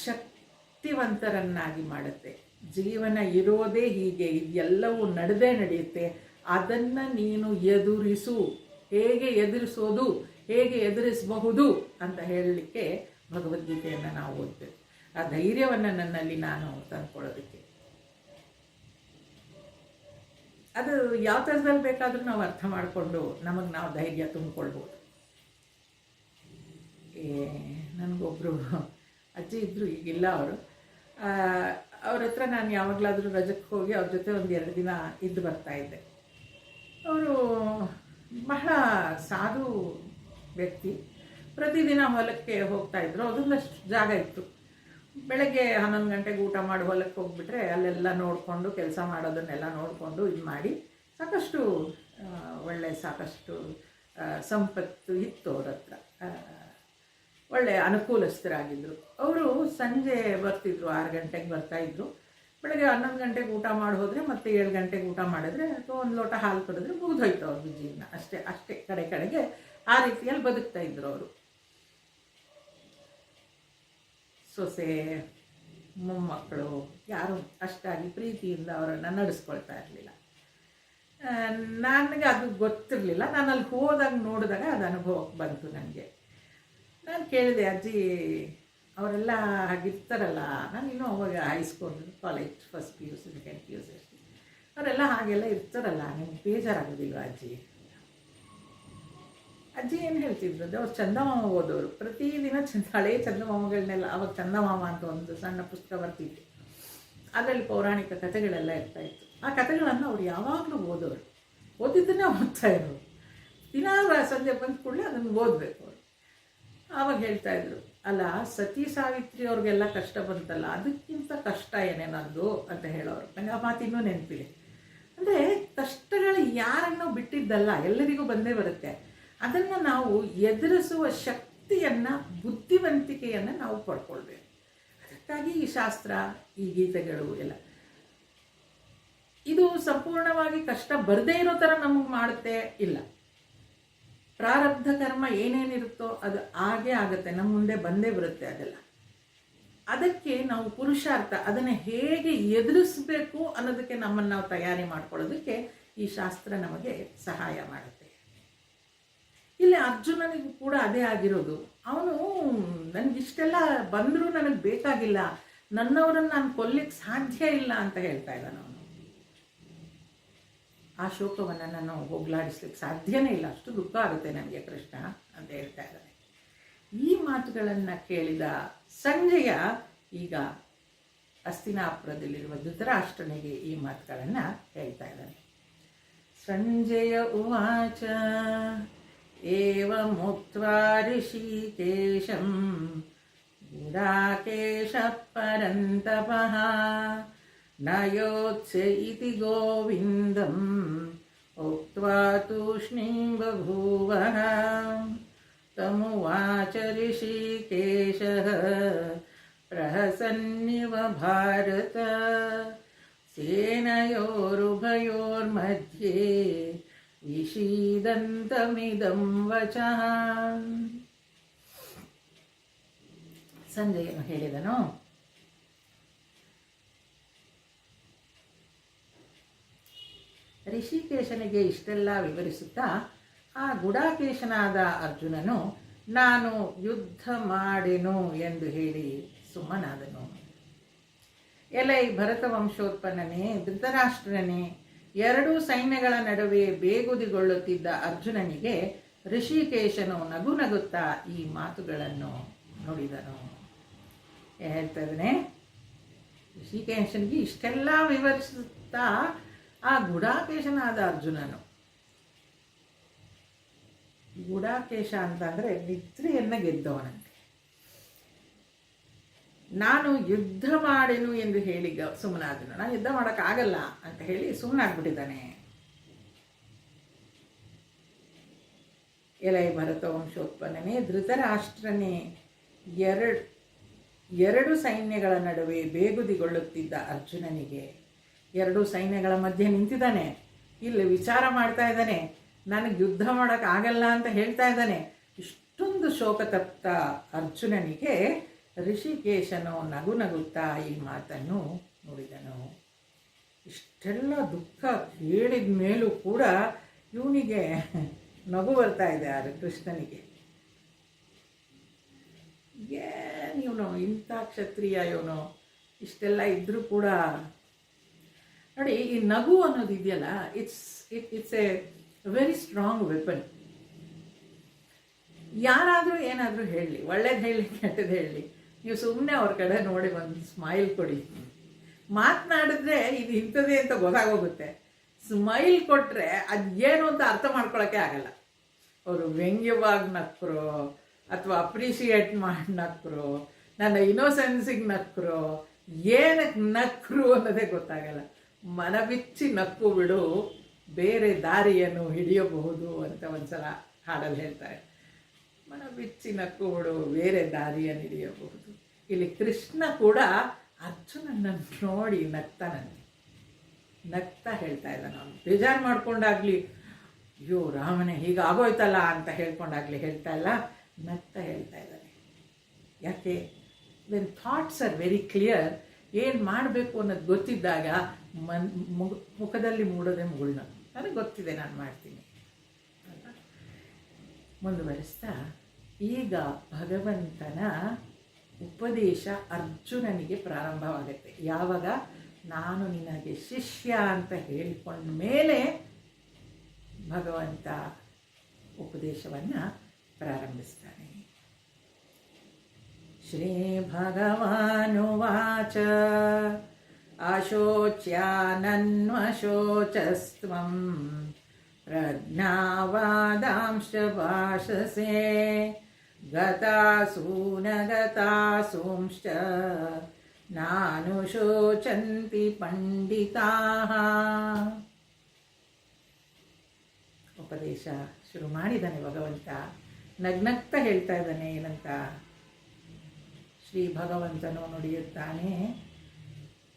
A: ಶಕ್ತಿವಂತರನ್ನಾಗಿ ಮಾಡುತ್ತೆ. ಜೀವನ ಇರೋದೇ ಹೀಗೆ, ಇದೆಲ್ಲವೂ ನಡೆಯುತ್ತೆ, ಅದನ್ನು ನೀನು ಎದುರಿಸು. ಹೇಗೆ ಎದುರಿಸೋದು, ಹೇಗೆ ಎದುರಿಸಬಹುದು ಅಂತ ಹೇಳಲಿಕ್ಕೆ ಭಗವದ್ಗೀತೆಯನ್ನು ನಾವು ಓದ್ತೇವೆ. ಆ ಧೈರ್ಯವನ್ನು ನನ್ನಲ್ಲಿ ನಾನು ತಂದ್ಕೊಳ್ಳೋದಕ್ಕೆ, ಅದು ಯಾವ ಥರದಲ್ಲಿ ಬೇಕಾದರೂ ನಾವು ಅರ್ಥ ಮಾಡಿಕೊಂಡು ನಮಗೆ ನಾವು ಧೈರ್ಯ ತುಂಬಿಕೊಳ್ಬೋದು. ನನಗೊಬ್ಬರು ಅಜ್ಜಿ ಇದ್ದರು, ಈಗಿಲ್ಲ ಅವರು. ಅವ್ರ ಹತ್ರ ನಾನು ಯಾವಾಗಲಾದರೂ ರಜಕ್ಕೆ ಹೋಗಿ ಅವ್ರ ಜೊತೆ ಒಂದು 2 ದಿನ ಇದ್ದು ಬರ್ತಾಯಿದ್ದೆ. ಅವರು ಬಹಳ ಸಾಧು ವ್ಯಕ್ತಿ, ಪ್ರತಿದಿನ ಹೊಲಕ್ಕೆ ಹೋಗ್ತಾಯಿದ್ರು. ಅದೊಂದಷ್ಟು ಜಾಗ ಇತ್ತು. ಬೆಳಗ್ಗೆ 11 ಗಂಟೆಗೆ ಊಟ ಮಾಡಿ ಹೊಲಕ್ಕೆ ಹೋಗಿಬಿಟ್ರೆ ಅಲ್ಲೆಲ್ಲ ನೋಡಿಕೊಂಡು, ಕೆಲಸ ಮಾಡೋದನ್ನೆಲ್ಲ ನೋಡಿಕೊಂಡು ಇದು ಮಾಡಿ ಸಾಕಷ್ಟು ಸಾಕಷ್ಟು ಸಂಪತ್ತು ಇತ್ತು ಅವ್ರ ಹತ್ರ. ಒಳ್ಳೆಯ ಅನುಕೂಲಸ್ಥರಾಗಿದ್ದರು. ಅವರು ಸಂಜೆ ಬರ್ತಿದ್ರು, 6 ಗಂಟೆಗೆ ಬರ್ತಾಯಿದ್ರು. ಬೆಳಗ್ಗೆ 11 ಗಂಟೆಗೆ ಊಟ ಮಾಡಿ ಹೋದರೆ ಮತ್ತೆ 7 ಗಂಟೆಗೆ ಊಟ ಮಾಡಿದ್ರೆ ಅಥವಾ 1 ಲೋಟ ಹಾಲು ಕುಡಿದ್ರೆ ಮುಗಿದೋಯ್ತು ಅವ್ರದ್ದು ಜೀವನ. ಅಷ್ಟೇ ಕಡೆಗೆ ಆ ರೀತಿಯಲ್ಲಿ ಬದುಕ್ತಾ ಇದ್ರು ಅವರು. ಸೊಸೆ ಮೊಮ್ಮಕ್ಕಳು ಯಾರು ಅಷ್ಟಾಗಿ ಪ್ರೀತಿಯಿಂದ ಅವರನ್ನು ನಡೆಸ್ಕೊಳ್ತಾ ಇರಲಿಲ್ಲ. ನನಗೆ ಅದು ಗೊತ್ತಿರಲಿಲ್ಲ. ನಾನು ಅಲ್ಲಿ ಹೋದಾಗ ನೋಡಿದಾಗ ಅದು ಅನುಭವಕ್ಕೆ ಬಂತು ನನಗೆ. ನಾನು ಕೇಳಿದೆ, ಅಜ್ಜಿ ಅವರೆಲ್ಲ ಹಾಗಿರ್ತಾರಲ್ಲ, ನಾನು ಇನ್ನೂ ಅವಾಗ high school, college, first PUC, second PUC ಅವರೆಲ್ಲ ಹಾಗೆಲ್ಲ ಇರ್ತಾರಲ್ಲ, ನಿಮ್ಗೆ ಬೇಜಾರಾಗೋದಿಲ್ವ ಅಜ್ಜಿ?
B: ಅಜ್ಜಿ ಏನು ಹೇಳ್ತಿದ್ರು ಅಂದರೆ ಅವ್ರು ಚಂದಮಾಮ ಓದೋರು. ಪ್ರತಿದಿನ ಹಳೆಯ ಚಂದಮಾಮಗಳನ್ನೆಲ್ಲ, ಅವಾಗ ಚಂದಮಾಮ ಅಂತ ಒಂದು ಸಣ್ಣ ಪುಸ್ತಕ ಬರ್ತಿತ್ತು, ಅದರಲ್ಲಿ ಪೌರಾಣಿಕ ಕಥೆಗಳೆಲ್ಲ ಇರ್ತಾಯಿತ್ತು. ಆ ಕಥೆಗಳನ್ನು ಅವ್ರು ಯಾವಾಗಲೂ ಓದೋರು, ಓದಿದ್ದನ್ನೇ ಓದ್ತಾ ಇರೋರು. ದಿನ ಸಂಜೆ ಬಂದ ಕೂಡಲೇ ಅದನ್ನು ಓದಬೇಕು ಅವರು. ಆವಾಗ ಹೇಳ್ತಾಯಿದ್ರು, ಅಲ್ಲ ಸತಿ ಸಾವಿತ್ರಿ ಅವ್ರಿಗೆಲ್ಲ ಕಷ್ಟ ಬಂತಲ್ಲ, ಅದಕ್ಕಿಂತ ಕಷ್ಟ ಏನೇನದು ಅಂತ ಹೇಳೋರು. ನನಗೆ ಆ ಮಾತು ಇನ್ನೂ ನೆನಪಿದೆ. ಅಂದರೆ ಕಷ್ಟಗಳು ಯಾರನ್ನೂ ಬಿಟ್ಟಿದ್ದಲ್ಲ, ಎಲ್ಲರಿಗೂ ಬಂದೇ ಬರುತ್ತೆ. ಅದನ್ನು ನಾವು ಎದುರಿಸುವ ಶಕ್ತಿಯನ್ನು, ಬುದ್ಧಿವಂತಿಕೆಯನ್ನು ನಾವು ಪಡ್ಕೊಳ್ಬೇಕು. ಅದಕ್ಕಾಗಿ ಈ ಶಾಸ್ತ್ರ, ಈ ಗೀತೆಗಳು ಎಲ್ಲ. ಇದು ಸಂಪೂರ್ಣವಾಗಿ ಕಷ್ಟ ಬರದೇ ಇರೋ ಥರ ನಮಗೆ ಮಾಡುತ್ತೆ ಇಲ್ಲ. ಪ್ರಾರಬ್ಧ ಕರ್ಮ ಏನೇನಿರುತ್ತೋ ಅದು ಹಾಗೇ ಆಗುತ್ತೆ, ನಮ್ಮ ಮುಂದೆ ಬಂದೇ ಬರುತ್ತೆ ಅದೆಲ್ಲ. ಅದಕ್ಕೆ ನಾವು ಪುರುಷಾರ್ಥ, ಅದನ್ನು ಹೇಗೆ ಎದುರಿಸಬೇಕು ಅನ್ನೋದಕ್ಕೆ ನಮ್ಮನ್ನು ನಾವು ತಯಾರಿ ಮಾಡ್ಕೊಳ್ಳೋದಕ್ಕೆ ಈ ಶಾಸ್ತ್ರ ನಮಗೆ ಸಹಾಯ ಮಾಡುತ್ತೆ. ಇಲ್ಲಿ ಅರ್ಜುನನಿಗೂ ಕೂಡ ಅದೇ ಆಗಿರೋದು. ಅವನು ನನಗಿಷ್ಟೆಲ್ಲ ಬಂದರೂ ನನಗೆ ಬೇಕಾಗಿಲ್ಲ, ನನ್ನವರನ್ನು ನಾನು ಕೊಲ್ಲಿಕ್ಕೆ ಸಾಧ್ಯ ಇಲ್ಲ ಅಂತ ಹೇಳ್ತಾ ಇದ್ದಾನೆ ಅವನು. ಆ ಶೋಕವನ್ನು ನಾನು ಹೋಗ್ಲಾಡಿಸ್ಲಿಕ್ಕೆ ಸಾಧ್ಯನೇ ಇಲ್ಲ, ಅಷ್ಟು ದುಃಖ ಆಗುತ್ತೆ ನನಗೆ ಕೃಷ್ಣ ಅಂತ ಹೇಳ್ತಾ ಇದ್ದಾನೆ. ಈ ಮಾತುಗಳನ್ನು ಕೇಳಿದ ಸಂಜಯ ಈಗ ಹಸ್ತಿನಾಪುರದಲ್ಲಿರುವ ಧೃತರಾಷ್ಟ್ರನಿಗೆ ಈ ಮಾತುಗಳನ್ನು ಹೇಳ್ತಾ ಇದ್ದಾನೆ. ಸಂಜಯ ಉವಾಚ ಏವಮುಕ್ತ್ವಾ ಋಷಿಕೇಶಂ ಗುಡಾಕೇಶಃ ಪರಂತಪಃ ನ ಯೋತ್ಸ್ಯ ಇತಿ ಗೋವಿಂದಂ ಉಕ್ತ್ವಾ ತೂಷ್ಣೀಂ ಬಭೂವಃ. ತಮುವಾಚ ಋಷಿಕೇಶಃ ಪ್ರಹಸನ್ನಿವ ಭಾರತ ಸೇನಯೋರುಭಯೋರ್ಮಧ್ಯೆ ವಿಷೀದಂತಮಿದಂ ವಚಃ. ಸಂಜಯನು ಹೇಳಿದನು, ಋಷಿಕೇಶನಿಗೆ ಇಷ್ಟೆಲ್ಲ ವಿವರಿಸುತ್ತಾ ಆ ಗುಡಾಕೇಶನಾದ ಅರ್ಜುನನು ನಾನು ಯುದ್ಧ ಮಾಡೆನು ಎಂದು ಹೇಳಿ ಸುಮ್ಮನಾದನು. ಎಲೈ ಭರತ ವಂಶೋತ್ಪನ್ನನೇ, ಧೃತರಾಷ್ಟ್ರನೇ, ಎರಡೂ ಸೈನ್ಯಗಳ ನಡುವೆ ಬೇಗುದಿಗೊಳ್ಳುತ್ತಿದ್ದ ಅರ್ಜುನನಿಗೆ ಋಷಿಕೇಶನು ನಗು ನಗುತ್ತಾ ಈ ಮಾತುಗಳನ್ನು ನುಡಿದನು. ಹೇಳ್ತಾ ಇದ್ದಾನೆ, ಋಷಿಕೇಶನಿಗೆ ಇಷ್ಟೆಲ್ಲ ವಿವರಿಸುತ್ತಾ ಆ ಗುಡಾಕೇಶನಾದ ಅರ್ಜುನನು, ಗುಡಾಕೇಶ ಅಂತಂದರೆ ನಿದ್ರೆಯನ್ನು ಗೆದ್ದವನಂತೆ, ನಾನು ಯುದ್ಧ ಮಾಡೆನು ಎಂದು ಹೇಳಿ ಸುಮ್ಮನಾದನು. ನಾನು ಯುದ್ಧ ಮಾಡೋಕ್ಕಾಗಲ್ಲ ಅಂತ ಹೇಳಿ ಸುಮ್ಮನಾಗ್ಬಿಟ್ಟಿದ್ದಾನೆ. ಎಲೈ ಭರತ ವಂಶೋತ್ಪನ್ನನೇ, ಧೃತರಾಷ್ಟ್ರನೇ, ಎರಡು ಸೈನ್ಯಗಳ ನಡುವೆ ಬೇಗುದಿಗೊಳ್ಳುತ್ತಿದ್ದ ಅರ್ಜುನನಿಗೆ, ಎರಡು ಸೈನ್ಯಗಳ ಮಧ್ಯೆ ನಿಂತಿದ್ದಾನೆ, ಇಲ್ಲಿ ವಿಚಾರ ಮಾಡ್ತಾ ಇದ್ದಾನೆ, ನನಗೆ ಯುದ್ಧ ಮಾಡೋಕ್ಕಾಗಲ್ಲ ಅಂತ ಹೇಳ್ತಾ ಇದ್ದಾನೆ. ಇಷ್ಟೊಂದು ಶೋಕತಪ್ತ ಅರ್ಜುನನಿಗೆ ಋಷಿಕೇಶನು ನಗು ನಗುತ್ತಾ ಈ ಮಾತನ್ನು ನುಡಿದನು. ಇಷ್ಟೆಲ್ಲ ದುಃಖ ಕೇಳಿದ ಮೇಲೂ ಕೂಡ ಇವನಿಗೆ ನಗು ಬರ್ತಾ ಇದೆ ಆ ಕೃಷ್ಣನಿಗೆ. ಏನು ಇವನು ಇಂಥ ಕ್ಷತ್ರಿಯ, ಇವನು ಇಷ್ಟೆಲ್ಲ ಇದ್ದರೂ ಕೂಡ ನೋಡಿ, ಈ ನಗು ಅನ್ನೋದು ಇದೆಯಲ್ಲ, it's A very strong weapon. ಯಾರಾದರೂ ಏನಾದರೂ ಹೇಳಲಿ, ಒಳ್ಳೇದು ಹೇಳಲಿ ಕೆಟ್ಟದ್ದು ಹೇಳಲಿ, ನೀವು ಸುಮ್ಮನೆ ಅವ್ರ ಕಡೆ ನೋಡಿ ಒಂದು ಸ್ಮೈಲ್ ಕೊಡಿ. ಮಾತನಾಡಿದ್ರೆ ಇದು ಇಂಥದ್ದೇ ಅಂತ ಗೊತ್ತಾಗೋಗುತ್ತೆ. ಸ್ಮೈಲ್ ಕೊಟ್ಟರೆ ಅದು ಏನು ಅಂತ ಅರ್ಥ ಮಾಡ್ಕೊಳಕ್ಕೆ ಆಗಲ್ಲ. ಅವರು ವ್ಯಂಗ್ಯವಾಗಿ ನಕ್ಕರು ಅಥವಾ ಅಪ್ರಿಷಿಯೇಟ್ ಮಾಡಿ ನಕ್ಕರು, ನನ್ನ ಇನ್ನೋಸೆನ್ಸಿಗೆ ನಕ್ಕರು, ಏನಕ್ಕೆ ನಕ್ಕರು ಅನ್ನೋದೇ ಗೊತ್ತಾಗಲ್ಲ. ಮನಬಿಚ್ಚಿ ನಕ್ಕು ಬಿಡು, ಬೇರೆ ದಾರಿಯನ್ನು ಹಿಡಿಯಬಹುದು ಅಂತ ಒಂದ್ಸಲ ಹಾಡಲ್ಲಿ ಹೇಳ್ತಾರೆ. ಮನಬಿಚ್ಚಿ ನಕ್ಕು ಬಿಡು, ಬೇರೆ ದಾರಿಯನ್ನು ಹಿಡಿಯಬಹುದು. ಇಲ್ಲಿ ಕೃಷ್ಣ ಕೂಡ ಅರ್ಜುನನ್ನು ನೋಡಿ ನಗ್ತಾನಂತೆ. ನಗ್ತಾ ಹೇಳ್ತಾ ಇದ್ದಾನೆ. ಅವನು ಬೇಜಾರು ಮಾಡ್ಕೊಂಡಾಗ್ಲಿ, ಅಯ್ಯೋ ರಾಮನೇ ಹೀಗಾಗೋಯ್ತಲ್ಲ ಅಂತ ಹೇಳ್ಕೊಂಡಾಗ್ಲಿ ಹೇಳ್ತಾ ಇಲ್ಲ, ನಗ್ತಾ ಹೇಳ್ತಾ ಇದ್ದಾನೆ. ಯಾಕೆ? When thoughts are very clear, ಏನು ಮಾಡಬೇಕು ಅನ್ನೋದು ಗೊತ್ತಿದ್ದಾಗ ಮುಖದಲ್ಲಿ ಮೂಡೋದೇ ಮುಗುಳ್ನ. ನನಗೆ ಗೊತ್ತಿದೆ, ನಾನು ಮಾಡ್ತೀನಿ ಅಂತ ಮುಂದುವರಿಸ್ತಾ, ಈಗ ಭಗವಂತನ ಉಪದೇಶ ಅರ್ಜುನನಿಗೆ ಪ್ರಾರಂಭವಾಗುತ್ತೆ. ಯಾವಾಗ ನಾನು ನಿನಗೆ ಶಿಷ್ಯ ಅಂತ ಹೇಳಿಕೊಂಡ ಮೇಲೆ ಭಗವಂತ
A: ಉಪದೇಶವನ್ನು ಪ್ರಾರಂಭಿಸ್ತಾನೆ. ಶ್ರೀ ಭಗವಾನುವಾಚ ಅಶೋಚ್ಯಾನನ್ವಶೋಚಸ್ತ್ವಂ ಪ್ರಜ್ಞಾವಾದಾಂಶ್ಚ ಭಾಷಸೆ ಗತಾಸೂನಗತಾಸೂಂಶ್ಚ ನಾನುಶೋಚಂತಿ ಪಂಡಿತಾಃ. ಉಪದೇಶ ಶುರು ಮಾಡಿದ್ದಾನೆ ಭಗವಂತ. ನಗ್ನಗ್ತ ಹೇಳ್ತಾ ಇದ್ದಾನೆ. ಏನಂತ? ಶ್ರೀ ಭಗವಂತನು ನುಡಿಯುತ್ತಾನೆ,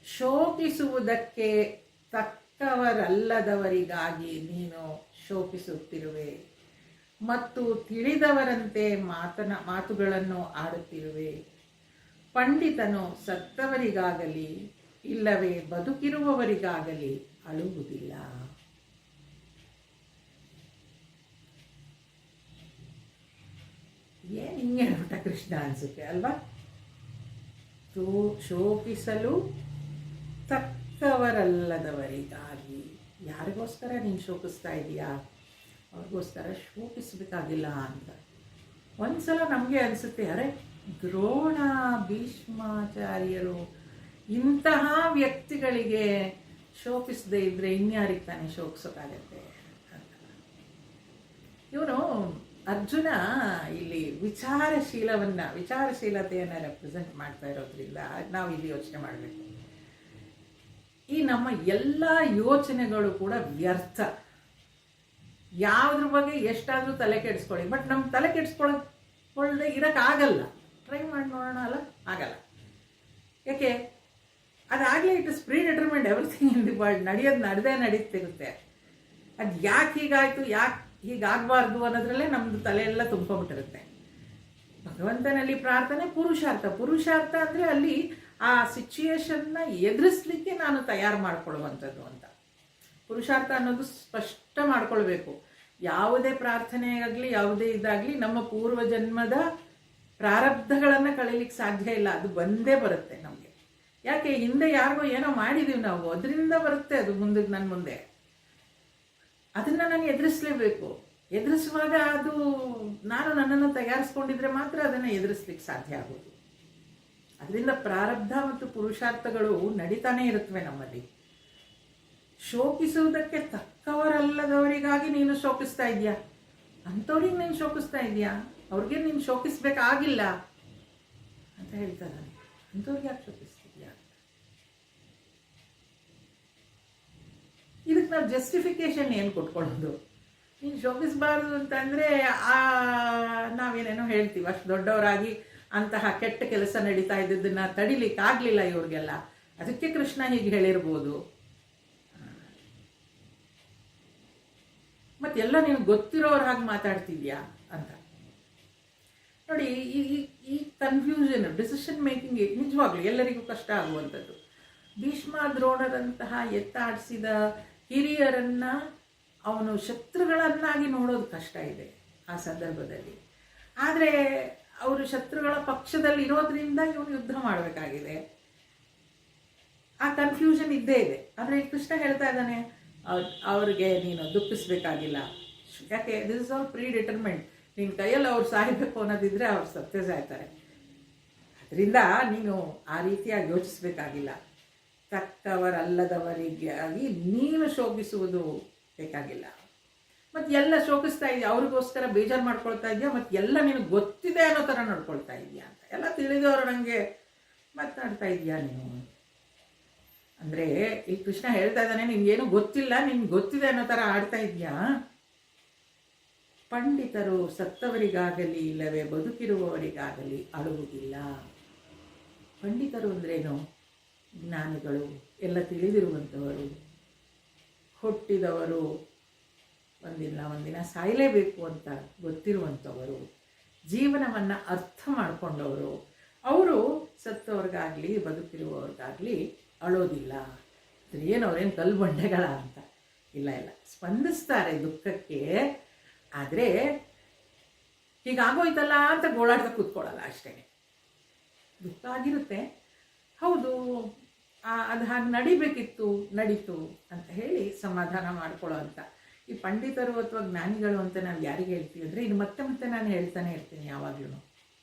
A: ಶೋಕಿಸುವುದಕ್ಕೆ ತಕ್ಕವರಲ್ಲದವರಿಗಾಗಿ ನೀನು ಶೋಕಿಸುತ್ತಿರುವೆ ಮತ್ತು ತಿಳಿದವರಂತೆ ಮಾತುಗಳನ್ನು ಆಡುತ್ತಿರುವೆ. ಪಂಡಿತನು ಸತ್ತವರಿಗಾಗಲಿ ಇಲ್ಲವೇ ಬದುಕಿರುವವರಿಗಾಗಲಿ ಅಳುವುದಿಲ್ಲ. ಏನು ಹಿಂಗೆ ಹೇಳ್ಬಿಟ್ಟ ಕೃಷ್ಣ ಅನಿಸುತ್ತೆ ಅಲ್ವಾ? ಶೋಕಿಸಲು ತಕ್ಕವರಲ್ಲದವರಿಗಾಗಿ. ಯಾರಿಗೋಸ್ಕರ ನೀನು ಶೋಕಿಸ್ತಾ ಇದೆಯಾ? ಅವ್ರಿಗೋಸ್ಕರ ಶೋಕಿಸಬೇಕಾಗಿಲ್ಲ ಅಂತ. ಒಂದ್ಸಲ ನಮಗೆ ಅನಿಸುತ್ತೆ, ಅರೆ ದ್ರೋಣ, ಭೀಷ್ಮಾಚಾರ್ಯರು ಇಂತಹ ವ್ಯಕ್ತಿಗಳಿಗೆ ಶೋಕಿಸದೇ ಇದ್ದರೆ ಇನ್ಯಾರಿಗೆ ತಾನೇ ಶೋಕಿಸೋಕ್ಕಾಗತ್ತೆ ಅಂತ. ಇವನು ಅರ್ಜುನ ಇಲ್ಲಿ ವಿಚಾರಶೀಲತೆಯನ್ನು ರೆಪ್ರೆಸೆಂಟ್ ಮಾಡ್ತಾ ಇರೋದ್ರಿಂದ ನಾವು ಇಲ್ಲಿ ಯೋಚನೆ ಮಾಡಬೇಕು. ಈ ನಮ್ಮ ಎಲ್ಲ ಯೋಚನೆಗಳು ಕೂಡ ವ್ಯರ್ಥ. ಯಾವುದ್ರ ಬಗ್ಗೆ ಎಷ್ಟಾದರೂ ತಲೆ ಕೆಡಿಸ್ಕೊಳ್ಳಿ, ಬಟ್ ನಮ್ಮ ತಲೆ ಕೆಡಿಸ್ಕೊಳ್ಳದೆ ಇರೋಕ್ಕಾಗಲ್ಲ. ಟ್ರೈ ಮಾಡಿ ನೋಡೋಣ ಅಲ್ಲ, ಆಗಲ್ಲ. ಯಾಕೆ? ಅದಾಗಲೇ it is predetermined everything in the world. ನಡೀತಿರುತ್ತೆ. ಅದು ಯಾಕೆ ಹೀಗಾಯಿತು, ಯಾಕೆ ಹೀಗಾಗಬಾರ್ದು ಅನ್ನೋದ್ರಲ್ಲೇ ನಮ್ಮದು ತಲೆಯೆಲ್ಲ ತುಂಬ್ಕೊಂಡ್ಬಿಟ್ಟಿರುತ್ತೆ. ಭಗವಂತನಲ್ಲಿ ಪ್ರಾರ್ಥನೆ ಪುರುಷಾರ್ಥ ಅಂದರೆ ಅಲ್ಲಿ ಆ ಸಿಚುಯೇಷನ್ನ ಎದುರಿಸ್ಲಿಕ್ಕೆ ನಾನು ತಯಾರು ಮಾಡ್ಕೊಳ್ಳುವಂಥದ್ದು ಅಂತ. ಪುರುಷಾರ್ಥ ಅನ್ನೋದು ಸ್ಪಷ್ಟ ಮಾಡ್ಕೊಳ್ಬೇಕು. ಯಾವುದೇ ಪ್ರಾರ್ಥನೆಯಾಗಲಿ ಯಾವುದೇ ಇದಾಗಲಿ ನಮ್ಮ ಪೂರ್ವಜನ್ಮದ ಪ್ರಾರಬ್ಧಗಳನ್ನು ಕಳೀಲಿಕ್ಕೆ ಸಾಧ್ಯ ಇಲ್ಲ. ಅದು ಬಂದೇ ಬರುತ್ತೆ ನಮಗೆ. ಯಾಕೆ? ಹಿಂದೆ ಯಾರಿಗೋ ಏನೋ ಮಾಡಿದ್ದೀವಿ ನಾವು, ಅದರಿಂದ ಬರುತ್ತೆ ಅದು ನನ್ನ ಮುಂದೆ. ಅದನ್ನು ನಾನು ಎದುರಿಸಲೇಬೇಕು. ಎದುರಿಸುವಾಗ ಅದು ನಾನು ನನ್ನನ್ನು ತಯಾರಿಸ್ಕೊಂಡಿದ್ರೆ ಮಾತ್ರ ಅದನ್ನು ಎದುರಿಸ್ಲಿಕ್ಕೆ ಸಾಧ್ಯ ಆಗೋದು. ಅದರಿಂದ ಪ್ರಾರಬ್ಧ ಮತ್ತು ಪುರುಷಾರ್ಥಗಳು ನಡೀತಾನೆ ಇರುತ್ತವೆ ನಮ್ಮಲ್ಲಿ. ಶೋಕಿಸುವುದಕ್ಕೆ ತಕ್ಕವರಲ್ಲದವರಿಗಾಗಿ ನೀನು ಶೋಕಿಸ್ತಾ ಇದೆಯಾ? ಅಂಥವ್ರಿಗೆ ನೀನು ಶೋಕಿಸ್ತಾ ಇದೆಯಾ? ಅವ್ರಿಗೆ ನೀನು ಶೋಕಿಸ್ಬೇಕಾಗಿಲ್ಲ ಅಂತ ಹೇಳ್ತಾ ಇದ್ದಾನೆ. ಅಂಥವ್ರಿಗೆ ಯಾಕೆ ಶೋಕಿಸ್ತಿದ್ಯಾ? ಇದಕ್ಕೆ ನಾವು ಜಸ್ಟಿಫಿಕೇಶನ್ ಏನು ಕೊಟ್ಕೊಳ್ಳೋದು? ನೀನು ಶೋಕಿಸಬಾರ್ದು ಅಂತಂದರೆ ನಾವೇನೇನೋ ಹೇಳ್ತೀವಿ. ಅಷ್ಟು ದೊಡ್ಡವರಾಗಿ ಅಂತಹ ಕೆಟ್ಟ ಕೆಲಸ ನಡೀತಾ ಇದ್ದದನ್ನು ತಡಿಲಿಕ್ಕಾಗಲಿಲ್ಲ ಇವ್ರಿಗೆಲ್ಲ, ಅದಕ್ಕೆ ಕೃಷ್ಣ ಹೀಗೆ ಹೇಳಿರ್ಬೋದು. ಮತ್ತೆಲ್ಲ ನೀನು ಗೊತ್ತಿರೋರು ಹಾಗೆ ಮಾತಾಡ್ತಿದ್ಯಾ ಅಂತ ನೋಡಿ. ಈ ಕನ್ಫ್ಯೂಷನ್, ಡಿಸಿಷನ್ ಮೇಕಿಂಗ್ ನಿಜವಾಗ್ಲೂ ಎಲ್ಲರಿಗೂ ಕಷ್ಟ ಆಗುವಂಥದ್ದು. ಭೀಷ್ಮ ದ್ರೋಣರಂತಹ ಎತ್ತಾಡಿಸಿದ ಹಿರಿಯರನ್ನ ಅವನು ಶತ್ರುಗಳನ್ನಾಗಿ ನೋಡೋದು ಕಷ್ಟ ಇದೆ ಆ ಸಂದರ್ಭದಲ್ಲಿ. ಆದರೆ ಅವರು ಶತ್ರುಗಳ ಪಕ್ಷದಲ್ಲಿ ಇರೋದ್ರಿಂದ ಇವನು ಯುದ್ಧ ಮಾಡಬೇಕಾಗಿದೆ. ಆ ಕನ್ಫ್ಯೂಷನ್ ಇದ್ದೇ ಇದೆ. ಆದರೆ ಕೃಷ್ಣ ಹೇಳ್ತಾ ಇದ್ದಾನೆ, ಅವ್ರಿಗೆ ನೀನು ದುಃಖಿಸ್ಬೇಕಾಗಿಲ್ಲ. ಯಾಕೆ? This is all predetermined. ನಿನ್ನ ಕೈಯಲ್ಲಿ ಅವ್ರು ಸಾಯಬೇಕು ಅನ್ನೋದಿದ್ರೆ ಅವ್ರು ಸತ್ಯ ಸಾಯ್ತಾರೆ. ಅದರಿಂದ ನೀನು ಆ ರೀತಿಯಾಗಿ ಯೋಚಿಸಬೇಕಾಗಿಲ್ಲ. ತಕ್ಕವರಲ್ಲದವರಿಗಾಗಿ ನೀನು ಶೋಕಿಸುವುದು ಬೇಕಾಗಿಲ್ಲ. ಮತ್ತು ಎಲ್ಲ ಶೋಕಿಸ್ತಾ ಇದೆಯಾ, ಅವ್ರಿಗೋಸ್ಕರ ಬೇಜಾರು ಮಾಡ್ಕೊಳ್ತಾ ಇದೆಯಾ, ಮತ್ತು ಎಲ್ಲ ನಿನಗೆ ಗೊತ್ತಿದೆ ಅನ್ನೋ ಥರ ನೋಡ್ಕೊಳ್ತಾ ಇದೆಯಾ ಅಂತ. ಎಲ್ಲ ತಿಳಿದವರು ನನಗೆ ಮಾತನಾಡ್ತಾ ಇದೆಯಾ ನೀನು ಅಂದರೆ ಈ ಕೃಷ್ಣ ಹೇಳ್ತಾ ಇದ್ದಾನೆ, ನಿನ್ಗೇನು ಗೊತ್ತಿಲ್ಲ, ನಿನ್ಗೆ ಗೊತ್ತಿದೆ ಅನ್ನೋ ಥರ ಆಡ್ತಾ ಇದೆಯಾ. ಪಂಡಿತರು ಸತ್ತವರಿಗಾಗಲಿ ಇಲ್ಲವೇ ಬದುಕಿರುವವರಿಗಾಗಲಿ ಅಳುವುದಿಲ್ಲ. ಪಂಡಿತರು ಅಂದ್ರೇನು? ಜ್ಞಾನಿಗಳು, ಎಲ್ಲ ತಿಳಿದಿರುವಂಥವರು, ಹುಟ್ಟಿದವರು ಒಂದಿನ ಸಾಯಲೇಬೇಕು ಅಂತ ಗೊತ್ತಿರುವಂಥವರು, ಜೀವನವನ್ನು ಅರ್ಥ ಮಾಡಿಕೊಂಡವರು. ಅವರು ಸತ್ತವ್ರಿಗಾಗಲಿ ಬದುಕಿರುವವ್ರಿಗಾಗಲಿ ಅಳೋದಿಲ್ಲ. ಏನು ಅವ್ರೇನು ಕಲ್ಲು ಬಂಡೆಗಳ ಅಂತ ಇಲ್ಲ, ಸ್ಪಂದಿಸ್ತಾರೆ ದುಃಖಕ್ಕೆ. ಆದರೆ ಹೀಗಾಗೋಯ್ತಲ್ಲ ಅಂತ ಗೋಳಾಡ್ತಾ ಕೂತ್ಕೊಳ್ಳಲ್ಲ ಅಷ್ಟೇ. ದುಃಖ ಆಗಿರುತ್ತೆ, ಹೌದು ಅದು ಹಾಗೆ ನಡಿಬೇಕಿತ್ತು, ನಡೀತು ಅಂತ ಹೇಳಿ ಸಮಾಧಾನ ಮಾಡ್ಕೊಳ್ಳೋ ಅಂತ.
B: ಈ ಪಂಡಿತರು ಅಥವಾ ಜ್ಞಾನಿಗಳು ಅಂತ ನಾವು ಯಾರಿಗೆ ಹೇಳ್ತೀವಿ ಅಂದರೆ ಇದು ಮತ್ತೆ ಮತ್ತೆ ನಾನು ಹೇಳ್ತಾನೆ ಇರ್ತೀನಿ ಯಾವಾಗಲೂ.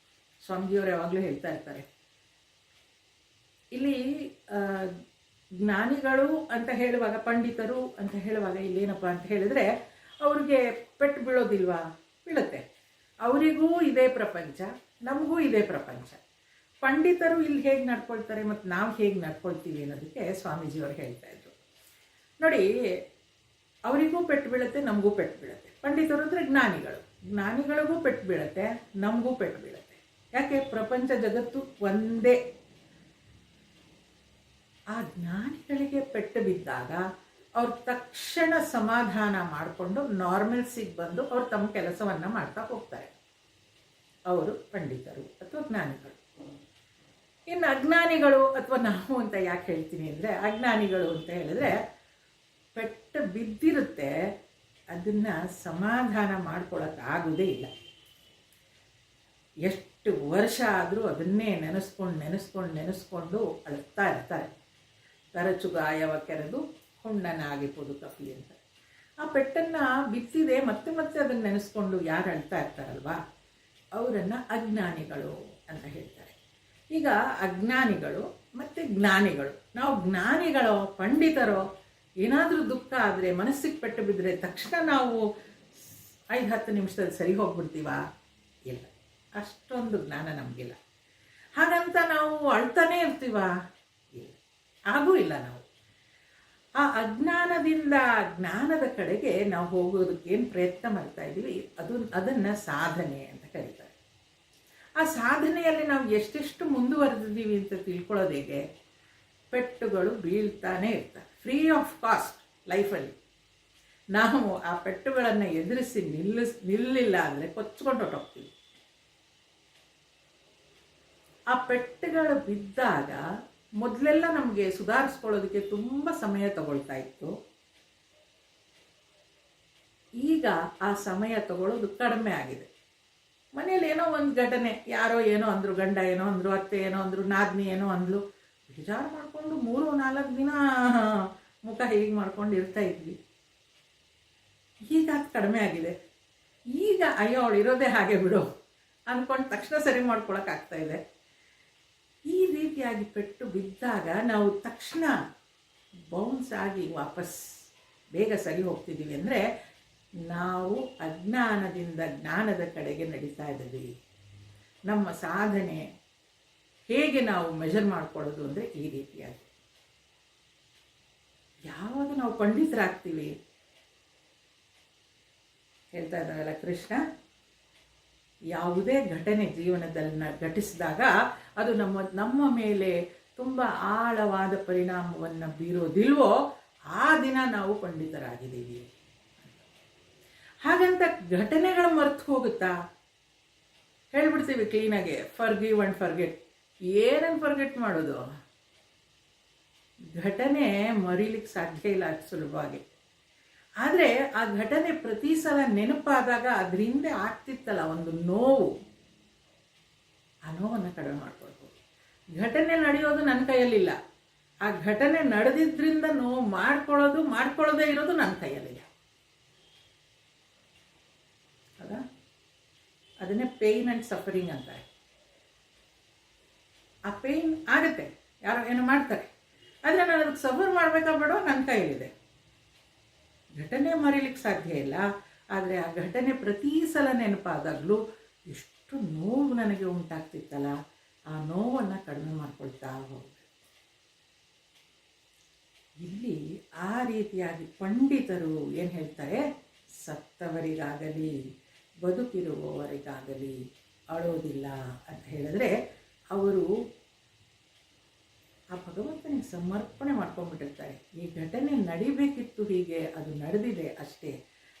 B: ಸ್ವಾಮೀಜಿಯವರು ಯಾವಾಗಲೂ ಹೇಳ್ತಾ ಇರ್ತಾರೆ, ಇಲ್ಲಿ ಜ್ಞಾನಿಗಳು ಅಂತ ಹೇಳುವಾಗ, ಪಂಡಿತರು ಅಂತ ಹೇಳುವಾಗ ಇಲ್ಲೇನಪ್ಪ ಅಂತ ಹೇಳಿದ್ರೆ ಅವ್ರಿಗೆ ಪೆಟ್ಟು ಬೀಳೋದಿಲ್ವಾ? ಬೀಳುತ್ತೆ. ಅವರಿಗೂ ಇದೇ ಪ್ರಪಂಚ, ನಮಗೂ ಇದೇ ಪ್ರಪಂಚ. ಪಂಡಿತರು ಇಲ್ಲಿ ಹೇಗೆ ನಡ್ಕೊಳ್ತಾರೆ ಮತ್ತು ನಾವು ಹೇಗೆ ನಡ್ಕೊಳ್ತೀವಿ ಅನ್ನೋದಕ್ಕೆ ಸ್ವಾಮೀಜಿಯವರು ಹೇಳ್ತಾ ಇದ್ರು. ನೋಡಿ, ಅವರಿಗೂ ಪೆಟ್ಟು ಬೀಳುತ್ತೆ, ನಮಗೂ ಪೆಟ್ಟು ಬೀಳುತ್ತೆ. ಪಂಡಿತರು ಅಂದರೆ ಜ್ಞಾನಿಗಳು, ಜ್ಞಾನಿಗಳಿಗೂ ಪೆಟ್ಟು ಬೀಳುತ್ತೆ, ನಮಗೂ ಪೆಟ್ಟು ಬೀಳುತ್ತೆ. ಯಾಕೆ? ಪ್ರಪಂಚ ಜಗತ್ತು ಒಂದೇ. ಆ ಜ್ಞಾನಿಗಳಿಗೆ ಪೆಟ್ಟು ಬಿದ್ದಾಗ ಅವ್ರು ತಕ್ಷಣ ಸಮಾಧಾನ ಮಾಡಿಕೊಂಡು ನಾರ್ಮಲ್ಸಿಗೆ ಬಂದು ಅವ್ರು ತಮ್ಮ ಕೆಲಸವನ್ನು ಮಾಡ್ತಾ ಹೋಗ್ತಾರೆ. ಅವರು ಪಂಡಿತರು ಅಥವಾ ಜ್ಞಾನಿಗಳು. ಇನ್ನು ಅಜ್ಞಾನಿಗಳು ಅಥವಾ ನಾವು ಅಂತ ಯಾಕೆ ಹೇಳ್ತೀನಿ ಅಂದರೆ, ಅಜ್ಞಾನಿಗಳು ಅಂತ ಹೇಳಿದ್ರೆ ಪೆಟ್ಟು ಬಿದ್ದಿರುತ್ತೆ, ಅದನ್ನು ಸಮಾಧಾನ ಮಾಡ್ಕೊಳ್ಳೋಕ್ಕಾಗೋದೇ ಇಲ್ಲ. ಎಷ್ಟು ವರ್ಷ ಆದರೂ ಅದನ್ನೇ ನೆನೆಸ್ಕೊಂಡು ಅಳ್ತಾ ಇರ್ತಾರೆ. ತರಚು ಗಾಯವ ಕೆರೆದು ಹುಣ್ಣನಾಗಿ ಪುದು ಕಪಿ ಅಂತ. ಆ ಪೆಟ್ಟನ್ನು ಬಿತ್ತಿದೆ ಮತ್ತೆ ಮತ್ತೆ ಅದನ್ನು ನೆನೆಸ್ಕೊಂಡು ಯಾರು ಅಳ್ತಾ ಇರ್ತಾರಲ್ವಾ, ಅವರನ್ನು ಅಜ್ಞಾನಿಗಳು ಅಂತ ಹೇಳ್ತಾರೆ. ಈಗ ಅಜ್ಞಾನಿಗಳು ಮತ್ತು ಜ್ಞಾನಿಗಳು, ನಾವು ಜ್ಞಾನಿಗಳೋ ಪಂಡಿತರೋ ಏನಾದರೂ ದುಃಖ ಆದರೆ, ಮನಸ್ಸಿಗೆ ಪೆಟ್ಟು ಬಿದ್ದರೆ ತಕ್ಷಣ ನಾವು 5-10 ನಿಮಿಷದಲ್ಲಿ ಸರಿ ಹೋಗ್ಬಿಡ್ತೀವಾ? ಇಲ್ಲ, ಅಷ್ಟೊಂದು ಜ್ಞಾನ ನಮಗಿಲ್ಲ. ಹಾಗಂತ ನಾವು ಅಳ್ತಾನೇ ಇರ್ತೀವಾ? ಇಲ್ಲ, ಹಾಗೂ ಇಲ್ಲ. ನಾವು ಆ ಅಜ್ಞಾನದಿಂದ ಜ್ಞಾನದ ಕಡೆಗೆ ನಾವು ಹೋಗೋದಕ್ಕೆ ಏನು ಪ್ರಯತ್ನ ಮಾಡ್ತಾ ಇದ್ದೀವಿ, ಅದನ್ನು ಸಾಧನೆ ಅಂತ ಕರೀತಾರೆ. ಆ ಸಾಧನೆಯಲ್ಲಿ ನಾವು ಎಷ್ಟೆಷ್ಟು ಮುಂದುವರೆದಿದ್ದೀವಿ ಅಂತ ತಿಳ್ಕೊಳ್ಳೋದು ಹೇಗೆ? ಪೆಟ್ಟುಗಳು ಬೀಳ್ತಾನೆ ಇರ್ತವೆ, ಫ್ರೀ ಆಫ್ ಕಾಸ್ಟ್ ಲೈಫಲ್ಲಿ. ನಾವು ಆ ಪೆಟ್ಟುಗಳನ್ನು ಎದುರಿಸಿ ನಿಲ್ಲಿಲ್ಲ ಅಂದರೆ ಕೊಚ್ಕೊಂಡು ಹೊರಟೋಗ್ತೀವಿ. ಆ ಪೆಟ್ಟುಗಳು ಬಿದ್ದಾಗ ಮೊದಲೆಲ್ಲ ನಮಗೆ ಸುಧಾರಿಸ್ಕೊಳ್ಳೋದಕ್ಕೆ ತುಂಬ ಸಮಯ ತಗೊಳ್ತಾ ಇತ್ತು. ಈಗ ಆ ಸಮಯ ತಗೊಳ್ಳೋದು ಕಡಿಮೆ ಆಗಿದೆ. ಮನೇಲಿ ಏನೋ ಒಂದು ಘಟನೆ, ಯಾರೋ ಏನೋ ಅಂದರು, ಗಂಡ ಏನೋ ಅಂದರು, ಅತ್ತೆ ಏನೋ ಅಂದರು, ನಾದಿನಿ ಏನೋ ಅಂದ್ಲು, ವಿಚಾರ ಮಾಡಿಕೊಂಡು 3-4 ದಿನ ಮುಖ ಹೀಗೆ ಮಾಡ್ಕೊಂಡು ಇರ್ತಾ ಇದ್ವಿ. ಈಗ ಅದು ಕಡಿಮೆ ಆಗಿದೆ. ಈಗ ಅಯ್ಯೋ ಅವಳು ಇರೋದೇ ಹಾಗೆ ಬಿಡು ಅಂದ್ಕೊಂಡು ತಕ್ಷಣ ಸರಿ ಮಾಡ್ಕೊಳಕ್ಕಾಗ್ತಾ ಇದೆ. ಈ ರೀತಿಯಾಗಿ ಪೆಟ್ಟು ಬಿದ್ದಾಗ ನಾವು ತಕ್ಷಣ ಬೌನ್ಸ್ ಆಗಿ ವಾಪಸ್ ಬೇಗ ಸರಿ ಹೋಗ್ತಿದ್ದೀವಿ ಅಂದರೆ ನಾವು ಅಜ್ಞಾನದಿಂದ ಜ್ಞಾನದ ಕಡೆಗೆ ನಡೀತಾ ಇದ್ದೀವಿ. ನಮ್ಮ ಸಾಧನೆ ಹೇಗೆ ನಾವು ಮೆಜರ್ ಮಾಡ್ಕೊಳ್ಳೋದು ಅಂದರೆ ಈ ರೀತಿಯಾಗಿ. ಯಾವಾಗ ನಾವು ಪಂಡಿತರಾಗ್ತೀವಿ, ಹೇಳ್ತಾ ಇದ್ದಾರಲ್ಲ ಕೃಷ್ಣ, ಯಾವುದೇ ಘಟನೆ ಜೀವನದಲ್ಲಿ ಘಟಿಸಿದಾಗ ಅದು ನಮ್ಮ ಮೇಲೆ ತುಂಬ ಆಳವಾದ ಪರಿಣಾಮವನ್ನು ಬೀರೋದಿಲ್ವೋ ಆ ದಿನ ನಾವು ಪಂಡಿತರಾಗಿದ್ದೀವಿ. ಹಾಗಂತ ಘಟನೆಗಳು ಮರೆತು ಹೋಗುತ್ತಾ? ಹೇಳ್ಬಿಡ್ತೀವಿ ಕ್ಲೀನಾಗೆ, ಫರ್ಗಿವ್ ಆ್ಯಂಡ್ ಫರ್ಗೆಟ್. ಏನನ್ನು ಫರ್ಗೆಟ್ ಮಾಡೋದು? ಘಟನೆ ಮರೀಲಿಕ್ಕೆ ಸಾಧ್ಯ ಇಲ್ಲ ಅಷ್ಟು ಸುಲಭವಾಗಿ. ಆದರೆ ಆ ಘಟನೆ ಪ್ರತಿ ಸಲ ನೆನಪಾದಾಗ ಅದ್ರ ಹಿಂದೆ ಆಗ್ತಿತ್ತಲ್ಲ ಒಂದು ನೋವು, ಆ ನೋವನ್ನು ಕಡಿಮೆ ಮಾಡ್ಕೊಳ್ಬೋದು. ಘಟನೆ ನಡೆಯೋದು ನನ್ನ ಕೈಯಲ್ಲಿಲ್ಲ, ಆ ಘಟನೆ ನಡೆದಿದ್ರಿಂದ ನೋವು ಮಾಡ್ಕೊಳ್ಳೋದೇ ಇರೋದು ನನ್ನ ಕೈಯಲ್ಲಿಲ್ಲ. ಹೌದಾ? ಅದನ್ನೇ ಪೇಯ್ನ್ ಆ್ಯಂಡ್ ಸಫರಿಂಗ್ ಅಂತಾರೆ. ಆ ಪೇಯ್ನ್ ಆಗುತ್ತೆ, ಯಾರೋ ಏನೋ ಮಾಡ್ತಾರೆ, ಆದರೆ ನಾನು ಅದಕ್ಕೆ ಸಫರ್ ಮಾಡಬೇಕಾ ಬೇಡೋ ನನ್ನ ಕೈಯಲ್ಲಿದೆ. ಘಟನೆ ಮರೀಲಿಕ್ಕೆ ಸಾಧ್ಯ ಇಲ್ಲ, ಆದರೆ ಆ ಘಟನೆ ಪ್ರತಿ ಸಲ ನೆನಪಾದಾಗಲೂ ಎಷ್ಟು ನೋವು ನನಗೆ ಉಂಟಾಗ್ತಿತ್ತಲ್ಲ, ಆ ನೋವನ್ನು ಕಡಿಮೆ ಮಾಡ್ಕೊಳ್ತಾ ಹೋಗ್ಬೇಕು. ಇಲ್ಲಿ ಆ ರೀತಿಯಾಗಿ ಪಂಡಿತರು ಏನು ಹೇಳ್ತಾರೆ, ಸತ್ತವರಿಗಾಗಲಿ ಬದುಕಿರುವವರಿಗಾಗಲಿ ಅಳೋದಿಲ್ಲ ಅಂತ ಹೇಳಿದ್ರೆ ಅವರು ಆ ಭಗವಂತನಿಗೆ ಸಮರ್ಪಣೆ ಮಾಡ್ಕೊಂಡ್ಬಿಟ್ಟಿರ್ತಾರೆ. ಈ ಘಟನೆ ನಡಿಬೇಕಿತ್ತು, ಹೀಗೆ ಅದು ನಡೆದಿದೆ ಅಷ್ಟೇ,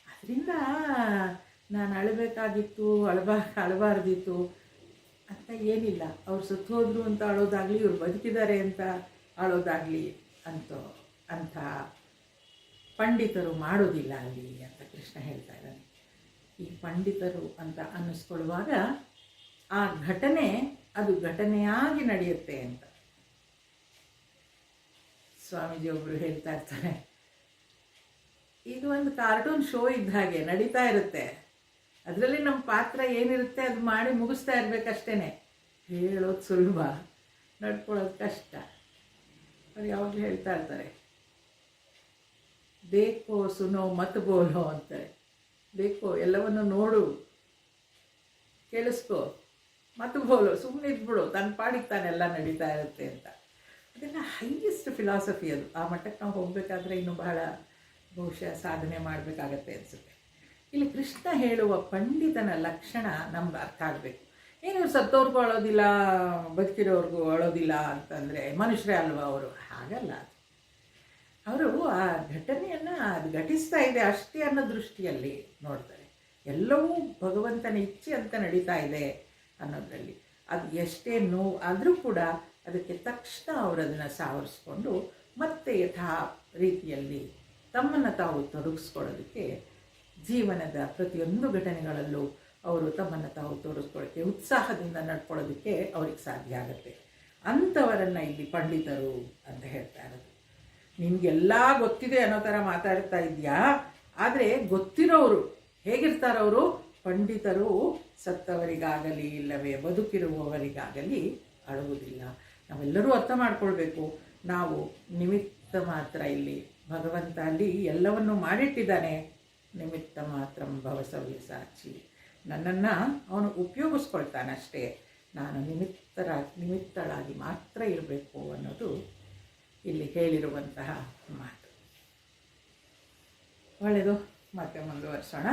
B: ಅದರಿಂದ ನಾನು ಅಳಬೇಕಾಗಿತ್ತು, ಅಳಬಾರ್ದಿತ್ತು ಅಂತ ಏನಿಲ್ಲ. ಅವ್ರು ಸತ್ತು ಹೋದ್ರು ಅಂತ ಅಳೋದಾಗಲಿ, ಇವ್ರು ಬದುಕಿದ್ದಾರೆ ಅಂತ ಅಳೋದಾಗಲಿ ಅಂಥ ಪಂಡಿತರು ಮಾಡೋದಿಲ್ಲ ಅಲ್ಲಿ ಅಂತ ಕೃಷ್ಣ ಹೇಳ್ತಾ ಇದ್ದಾನೆ. ಈ ಪಂಡಿತರು ಅಂತ ಅನ್ನಿಸ್ಕೊಳ್ಳುವಾಗ ಆ ಘಟನೆ ಅದು ಘಟನೆಯಾಗಿ ನಡೆಯುತ್ತೆ ಅಂತ ಸ್ವಾಮೀಜಿ ಒಬ್ಬರು ಹೇಳ್ತಾ ಇರ್ತಾರೆ. ಇದು ಒಂದು ಕಾರ್ಟೂನ್ ಶೋ ಇದ್ದ ಹಾಗೆ ನಡೀತಾ ಇರುತ್ತೆ. ಅದರಲ್ಲಿ ನಮ್ಮ ಪಾತ್ರ ಏನಿರುತ್ತೆ ಅದು ಮಾಡಿ ಮುಗಿಸ್ತಾ ಇರಬೇಕಷ್ಟೇ. ಹೇಳೋದು ಸುಲಭ, ನಡ್ಕೊಳ್ಳೋದು ಕಷ್ಟ. ಅವ್ರು ಯಾವಾಗಲೂ ಹೇಳ್ತಾ ಇರ್ತಾರೆ, ಬೇಕೋ ಸುನೋ ಮತ್ ಬೋಲೋ ಅಂತಾರೆ. ಬೇಕೋ ಎಲ್ಲವನ್ನು ನೋಡು, ಕೇಳಿಸ್ಕೋ, ಮತ್ತು ಬೋಲು, ಸುಮ್ಮನೆ ಇದ್ಬಿಡು, ತನ್ನ ಪಾಡಿಗೆ ತಾನೆಲ್ಲ ನಡೀತಾ ಇರುತ್ತೆ ಅಂತ. ಅದೆಲ್ಲ ಹೈಯೆಸ್ಟ್ ಫಿಲಾಸಫಿ ಅದು. ಆ ಮಟ್ಟಕ್ಕೆ ನಾವು ಹೋಗಬೇಕಾದ್ರೆ ಇನ್ನೂ ಬಹಳ ಬಹುಶಃ ಸಾಧನೆ ಮಾಡಬೇಕಾಗತ್ತೆ ಅನಿಸುತ್ತೆ. ಇಲ್ಲಿ ಕೃಷ್ಣ ಹೇಳುವ ಪಂಡಿತನ ಲಕ್ಷಣ ನಮ್ಗೆ ಅರ್ಥ ಆಗಬೇಕು. ಏನು ಸತ್ತವ್ರಿಗೂ ಅಳೋದಿಲ್ಲ, ಬದುಕಿರೋರ್ಗೂ ಅಳೋದಿಲ್ಲ ಅಂತಂದರೆ ಮನುಷ್ಯರೇ ಅಲ್ವಾ ಅವರು? ಹಾಗಲ್ಲ. ಅವರು ಆ ಘಟನೆಯನ್ನು ಅದು ಘಟಿಸ್ತಾ ಇದೆ ಅಷ್ಟೇ ಅನ್ನೋ ದೃಷ್ಟಿಯಲ್ಲಿ ನೋಡ್ತಾರೆ. ಎಲ್ಲವೂ ಭಗವಂತನ ಇಚ್ಛೆ ಅಂತ ನಡೀತಾ ಇದೆ ಅನ್ನೋದರಲ್ಲಿ. ಅದು ಎಷ್ಟೇ ನೋವು ಆದರೂ ಕೂಡ ಅದಕ್ಕೆ ತಕ್ಷಣ ಅವರು ಅದನ್ನು ಸಾವರಿಸ್ಕೊಂಡು ಮತ್ತೆ ಯಥಾ ರೀತಿಯಲ್ಲಿ ತಮ್ಮನ್ನು ತಾವು ತೊಡಗಿಸ್ಕೊಳ್ಳೋದಕ್ಕೆ, ಜೀವನದ ಪ್ರತಿಯೊಂದು ಘಟನೆಗಳಲ್ಲೂ ಅವರು ತಮ್ಮನ್ನು ತಾವು ತೊಡಗಿಸ್ಕೊಳ್ಳೋಕ್ಕೆ, ಉತ್ಸಾಹದಿಂದ ನಡ್ಕೊಳ್ಳೋದಕ್ಕೆ ಅವ್ರಿಗೆ ಸಾಧ್ಯ ಆಗುತ್ತೆ. ಅಂಥವರನ್ನು ಇಲ್ಲಿ ಪಂಡಿತರು ಅಂತ ಹೇಳ್ತಾ ಇರೋದು. ನಿನಗೆಲ್ಲ ಗೊತ್ತಿದೆ ಅನ್ನೋ ಥರ ಮಾತಾಡ್ತಾ ಇದೆಯಾ, ಆದರೆ ಗೊತ್ತಿರೋರು ಹೇಗಿರ್ತಾರವರು? ಪಂಡಿತರು ಸತ್ತವರಿಗಾಗಲಿ ಇಲ್ಲವೇ ಬದುಕಿರುವವರಿಗಾಗಲಿ ಅಳುವುದಿಲ್ಲ. ನಾವೆಲ್ಲರೂ ಅರ್ಥ ಮಾಡ್ಕೊಳ್ಬೇಕು, ನಾವು ನಿಮಿತ್ತ ಮಾತ್ರ. ಇಲ್ಲಿ ಭಗವಂತ ಅಲ್ಲಿ ಎಲ್ಲವನ್ನೂ ಮಾಡಿಟ್ಟಿದ್ದಾನೆ. ನಿಮಿತ್ತ ಮಾತ್ರ ಭವಸವ್ಯ ಸಾಕ್ಷಿ. ನನ್ನನ್ನು ಅವನು ಉಪಯೋಗಿಸ್ಕೊಳ್ತಾನಷ್ಟೇ, ನಾನು ನಿಮಿತ್ತಳಾಗಿ ಮಾತ್ರ ಇರಬೇಕು ಅನ್ನೋದು ಇಲ್ಲಿ ಹೇಳಿರುವಂತಹ ಮಾತು. ಒಳ್ಳೆಯದು, ಮತ್ತೆ ಮುಂದುವರಿಸೋಣ.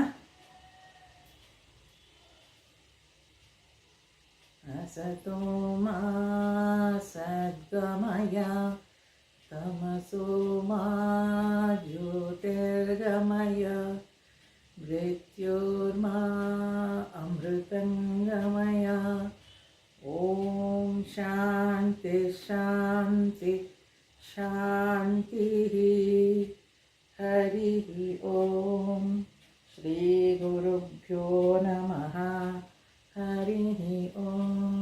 B: ಅಸತೋ ಮಾ ಸದ್ಗಮಯ ತಮಸೋ ಮಾ ಜ್ಯೋತಿರ್ಗಮಯ ಮೃತ್ಯೋರ್ಮಾ ಅಮೃತಂಗಮಯ. ಓಂ ಶಾಂತಿ ಶಾಂತಿ ಶಾಂತಿ. ಹರಿ ಓಂ. ಶ್ರೀ ಗುರುಭ್ಯೋ ನಮಃ. ಹರಿ ಓಂ.